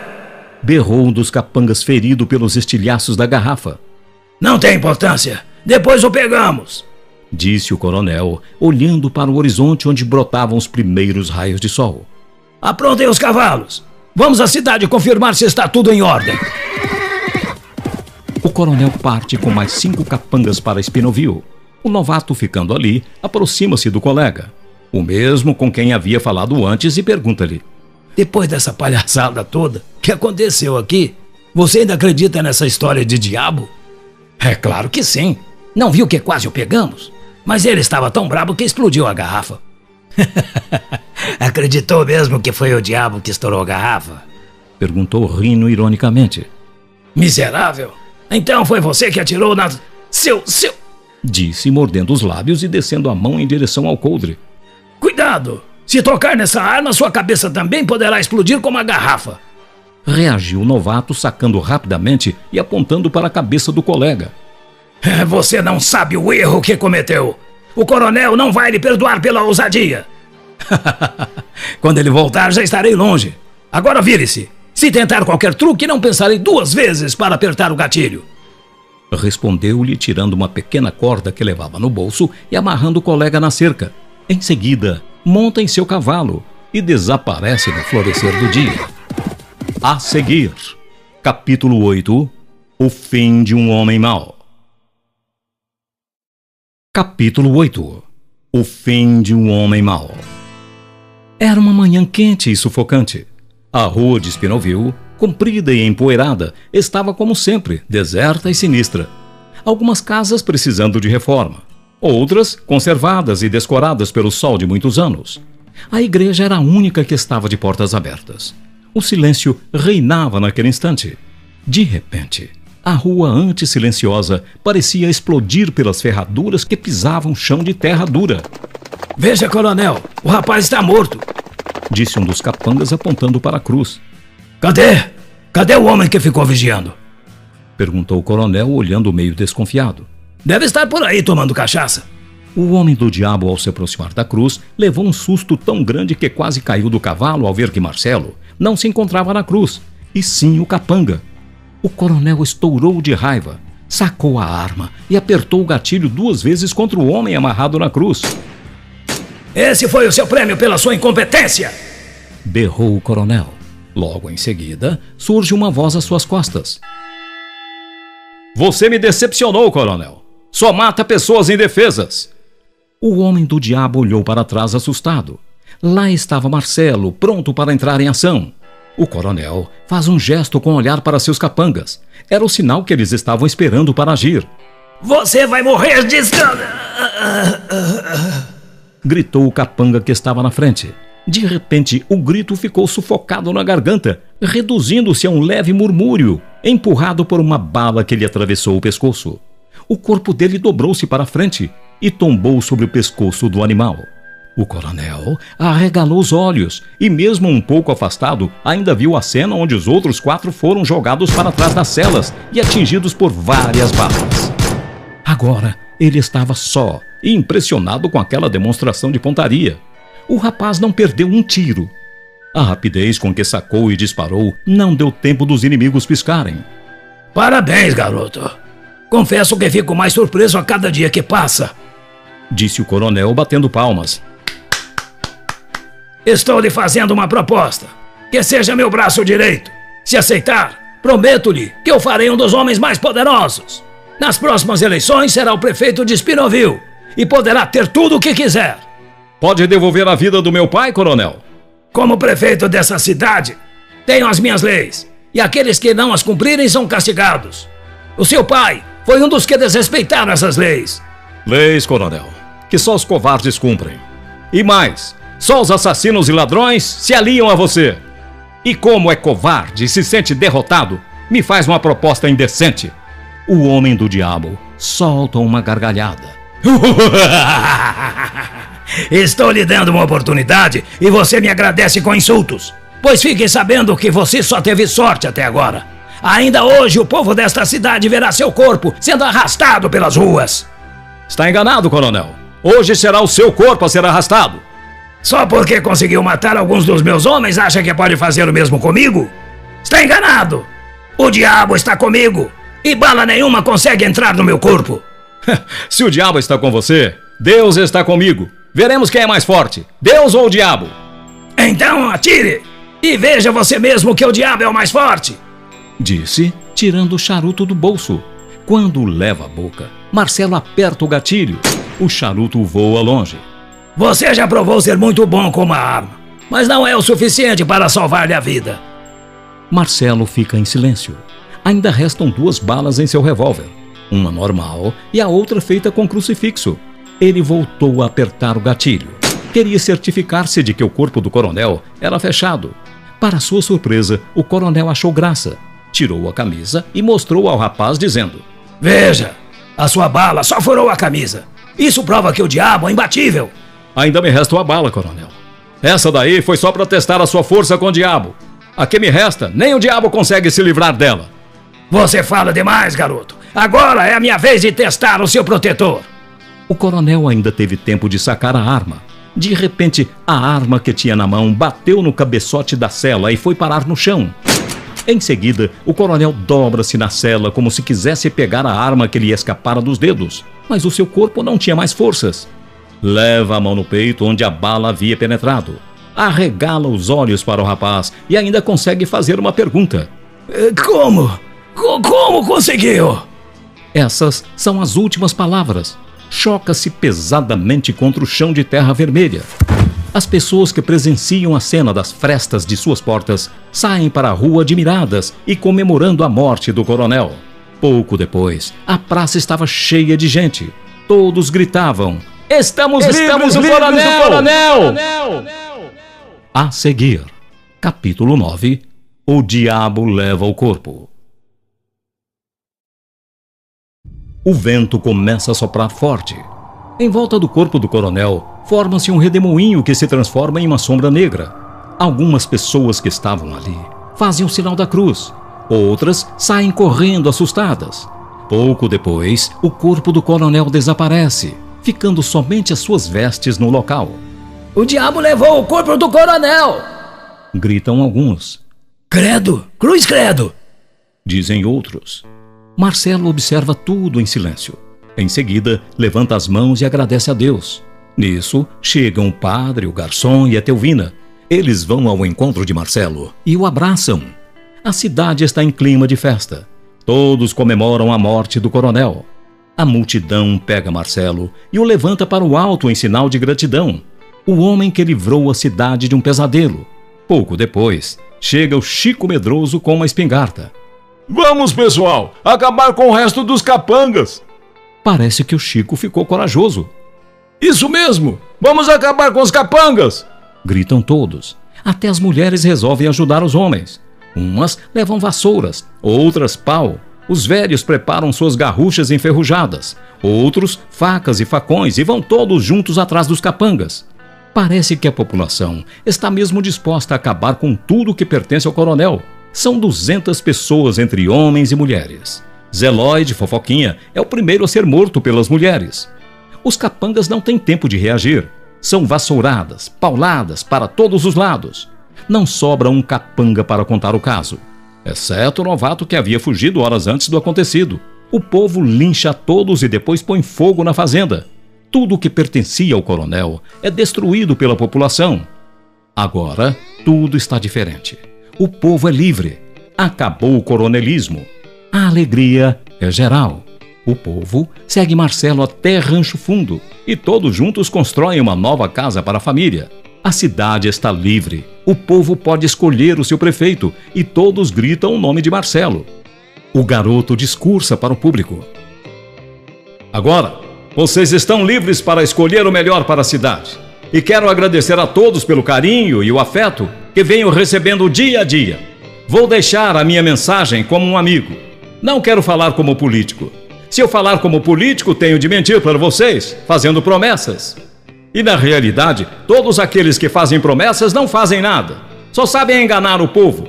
Berrou um dos capangas ferido pelos estilhaços da garrafa. Não tem importância. Depois o pegamos. Disse o coronel, olhando para o horizonte onde brotavam os primeiros raios de sol. Aprontem os cavalos. Vamos à cidade confirmar se está tudo em ordem. O coronel parte com mais 5 capangas para Espinoville. O novato, ficando ali, aproxima-se do colega, o mesmo com quem havia falado antes, e pergunta-lhe. Depois dessa palhaçada toda, o que aconteceu aqui? Você ainda acredita nessa história de diabo? É claro que sim. Não viu que quase o pegamos? Mas ele estava tão brabo que explodiu a garrafa. Acreditou mesmo que foi o diabo que estourou a garrafa? Perguntou rindo ironicamente. Miserável! Então foi você que atirou na... Seu... Disse, mordendo os lábios e descendo a mão em direção ao coldre. Cuidado! Se tocar nessa arma, sua cabeça também poderá explodir como a garrafa. Reagiu o novato, sacando rapidamente e apontando para a cabeça do colega. Você não sabe o erro que cometeu. O coronel não vai lhe perdoar pela ousadia. Quando ele voltar, já estarei longe. Agora vire-se. Se tentar qualquer truque, não pensarei 2 vezes para apertar o gatilho. Respondeu-lhe, tirando uma pequena corda que levava no bolso e amarrando o colega na cerca. Em seguida, monta em seu cavalo e desaparece no florescer do dia. A seguir, capítulo 8, O fim de um homem mau. Capítulo 8, O fim de um homem mau. Era uma manhã quente e sufocante. A rua de Espinoville, comprida e empoeirada, estava como sempre, deserta e sinistra. Algumas casas precisando de reforma, outras conservadas e descoradas pelo sol de muitos anos. A igreja era a única que estava de portas abertas. O silêncio reinava naquele instante. De repente, a rua antes silenciosa parecia explodir pelas ferraduras que pisavam chão de terra dura. Veja, coronel, o rapaz está morto, disse um dos capangas apontando para a cruz. Cadê? Cadê o homem que ficou vigiando? Perguntou o coronel, olhando meio desconfiado. Deve estar por aí tomando cachaça. O homem do diabo, ao se aproximar da cruz, levou um susto tão grande que quase caiu do cavalo ao ver que Marcelo não se encontrava na cruz, e sim o capanga. O coronel estourou de raiva, sacou a arma e apertou o gatilho 2 vezes contra o homem amarrado na cruz. Esse foi o seu prêmio pela sua incompetência! Berrou o coronel. Logo em seguida, surge uma voz às suas costas. Você me decepcionou, coronel. Só mata pessoas indefesas. O homem do diabo olhou para trás assustado. Lá estava Marcelo, pronto para entrar em ação. O coronel faz um gesto com o olhar para seus capangas. Era o sinal que eles estavam esperando para agir. Você vai morrer gritou o capanga que estava na frente. De repente, o grito ficou sufocado na garganta, reduzindo-se a um leve murmúrio, empurrado por uma bala que lhe atravessou o pescoço. O corpo dele dobrou-se para a frente e tombou sobre o pescoço do animal. O coronel arregalou os olhos e, mesmo um pouco afastado, ainda viu a cena onde os outros 4 foram jogados para trás das celas e atingidos por várias balas. Agora, ele estava só e impressionado com aquela demonstração de pontaria. O rapaz não perdeu um tiro. A rapidez com que sacou e disparou não deu tempo dos inimigos piscarem. Parabéns, garoto. Confesso que fico mais surpreso a cada dia que passa, disse o coronel batendo palmas. Estou lhe fazendo uma proposta. Que seja meu braço direito. Se aceitar, prometo-lhe que eu farei um dos homens mais poderosos. Nas próximas eleições será o prefeito de Spinnoville e poderá ter tudo o que quiser. Pode devolver a vida do meu pai, coronel? Como prefeito dessa cidade, tenho as minhas leis, e aqueles que não as cumprirem são castigados. O seu pai foi um dos que desrespeitaram essas leis. Leis, coronel, que só os covardes cumprem. E mais, só os assassinos e ladrões se aliam a você. E como é covarde e se sente derrotado, me faz uma proposta indecente. O homem do diabo solta uma gargalhada. Estou lhe dando uma oportunidade e você me agradece com insultos. Pois fiquem sabendo que você só teve sorte até agora. Ainda hoje o povo desta cidade verá seu corpo sendo arrastado pelas ruas. Está enganado, coronel. Hoje será o seu corpo a ser arrastado. Só porque conseguiu matar alguns dos meus homens acha que pode fazer o mesmo comigo? Está enganado. O diabo está comigo e bala nenhuma consegue entrar no meu corpo. Se o diabo está com você, Deus está comigo. Veremos quem é mais forte, Deus ou o diabo. Então atire e veja você mesmo que o diabo é o mais forte, disse, tirando o charuto do bolso. Quando o leva à boca, Marcelo aperta o gatilho. O charuto voa longe. Você já provou ser muito bom com uma arma, mas não é o suficiente para salvar-lhe a vida. Marcelo fica em silêncio. Ainda restam 2 balas em seu revólver. Uma normal e a outra feita com crucifixo. Ele voltou a apertar o gatilho. Queria certificar-se de que o corpo do coronel era fechado. Para sua surpresa, o coronel achou graça. Tirou a camisa e mostrou ao rapaz dizendo: Veja, a sua bala só furou a camisa. Isso prova que o diabo é imbatível. Ainda me resta uma bala, coronel. Essa daí foi só para testar a sua força com o diabo. A que me resta, nem o diabo consegue se livrar dela. Você fala demais, garoto. Agora é a minha vez de testar o seu protetor. O coronel ainda teve tempo de sacar a arma. De repente, a arma que tinha na mão bateu no cabeçote da cela e foi parar no chão. Em seguida, o coronel dobra-se na cela como se quisesse pegar a arma que lhe escapara dos dedos, mas o seu corpo não tinha mais forças. Leva a mão no peito onde a bala havia penetrado. Arregala os olhos para o rapaz e ainda consegue fazer uma pergunta. Como? Como conseguiu? Essas são as últimas palavras. Choca-se pesadamente contra o chão de terra vermelha. As pessoas que presenciam a cena das frestas de suas portas saem para a rua admiradas e comemorando a morte do coronel. Pouco depois, a praça estava cheia de gente. Todos gritavam: Estamos livres do coronel! A seguir, capítulo 9: O diabo leva o corpo. O vento começa a soprar forte. Em volta do corpo do coronel, forma-se um redemoinho que se transforma em uma sombra negra. Algumas pessoas que estavam ali fazem o sinal da cruz. Outras saem correndo assustadas. Pouco depois, o corpo do coronel desaparece, ficando somente as suas vestes no local. O diabo levou o corpo do coronel! Gritam alguns. Credo! Cruz credo! Dizem outros. Marcelo observa tudo em silêncio. Em seguida, levanta as mãos e agradece a Deus. Nisso, chegam o padre, o garçom e a Teuvina. Eles vão ao encontro de Marcelo e o abraçam. A cidade está em clima de festa. Todos comemoram a morte do coronel. A multidão pega Marcelo e o levanta para o alto em sinal de gratidão. O homem que livrou a cidade de um pesadelo. Pouco depois, chega o Chico Medroso com uma espingarda. Vamos, pessoal, acabar com o resto dos capangas. Parece que o Chico ficou corajoso. Isso mesmo! Vamos acabar com os capangas! Gritam todos. Até as mulheres resolvem ajudar os homens. Umas levam vassouras, outras pau. Os velhos preparam suas garruchas enferrujadas. Outros, facas e facões, e vão todos juntos atrás dos capangas. Parece que a população está mesmo disposta a acabar com tudo que pertence ao coronel. São 200 pessoas entre homens e mulheres. Zé de Fofoquinha é o primeiro a ser morto pelas mulheres. Os capangas não têm tempo de reagir. São vassouradas, pauladas para todos os lados. Não sobra um capanga para contar o caso, exceto o novato que havia fugido horas antes do acontecido. O povo lincha todos e depois põe fogo na fazenda. Tudo que pertencia ao coronel é destruído pela população. Agora, tudo está diferente. O povo é livre. Acabou o coronelismo. A alegria é geral. O povo segue Marcelo até Rancho Fundo e todos juntos constroem uma nova casa para a família. A cidade está livre. O povo pode escolher o seu prefeito e todos gritam o nome de Marcelo. O garoto discursa para o público. Agora, vocês estão livres para escolher o melhor para a cidade. E quero agradecer a todos pelo carinho e o afeto que venho recebendo dia a dia. Vou deixar a minha mensagem como um amigo. Não quero falar como político. Se eu falar como político, tenho de mentir para vocês, fazendo promessas. E na realidade, todos aqueles que fazem promessas não fazem nada. Só sabem enganar o povo.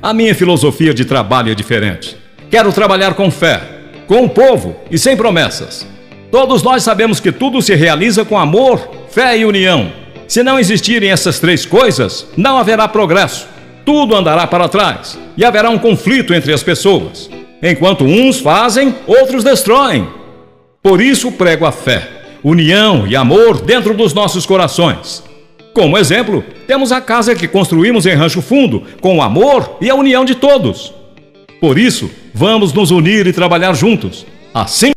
A minha filosofia de trabalho é diferente. Quero trabalhar com fé, com o povo e sem promessas. Todos nós sabemos que tudo se realiza com amor, fé e união. Se não existirem essas três coisas, não haverá progresso. Tudo andará para trás e haverá um conflito entre as pessoas. Enquanto uns fazem, outros destroem. Por isso prego a fé, união e amor dentro dos nossos corações. Como exemplo, temos a casa que construímos em Rancho Fundo, com o amor e a união de todos. Por isso, vamos nos unir e trabalhar juntos. Assim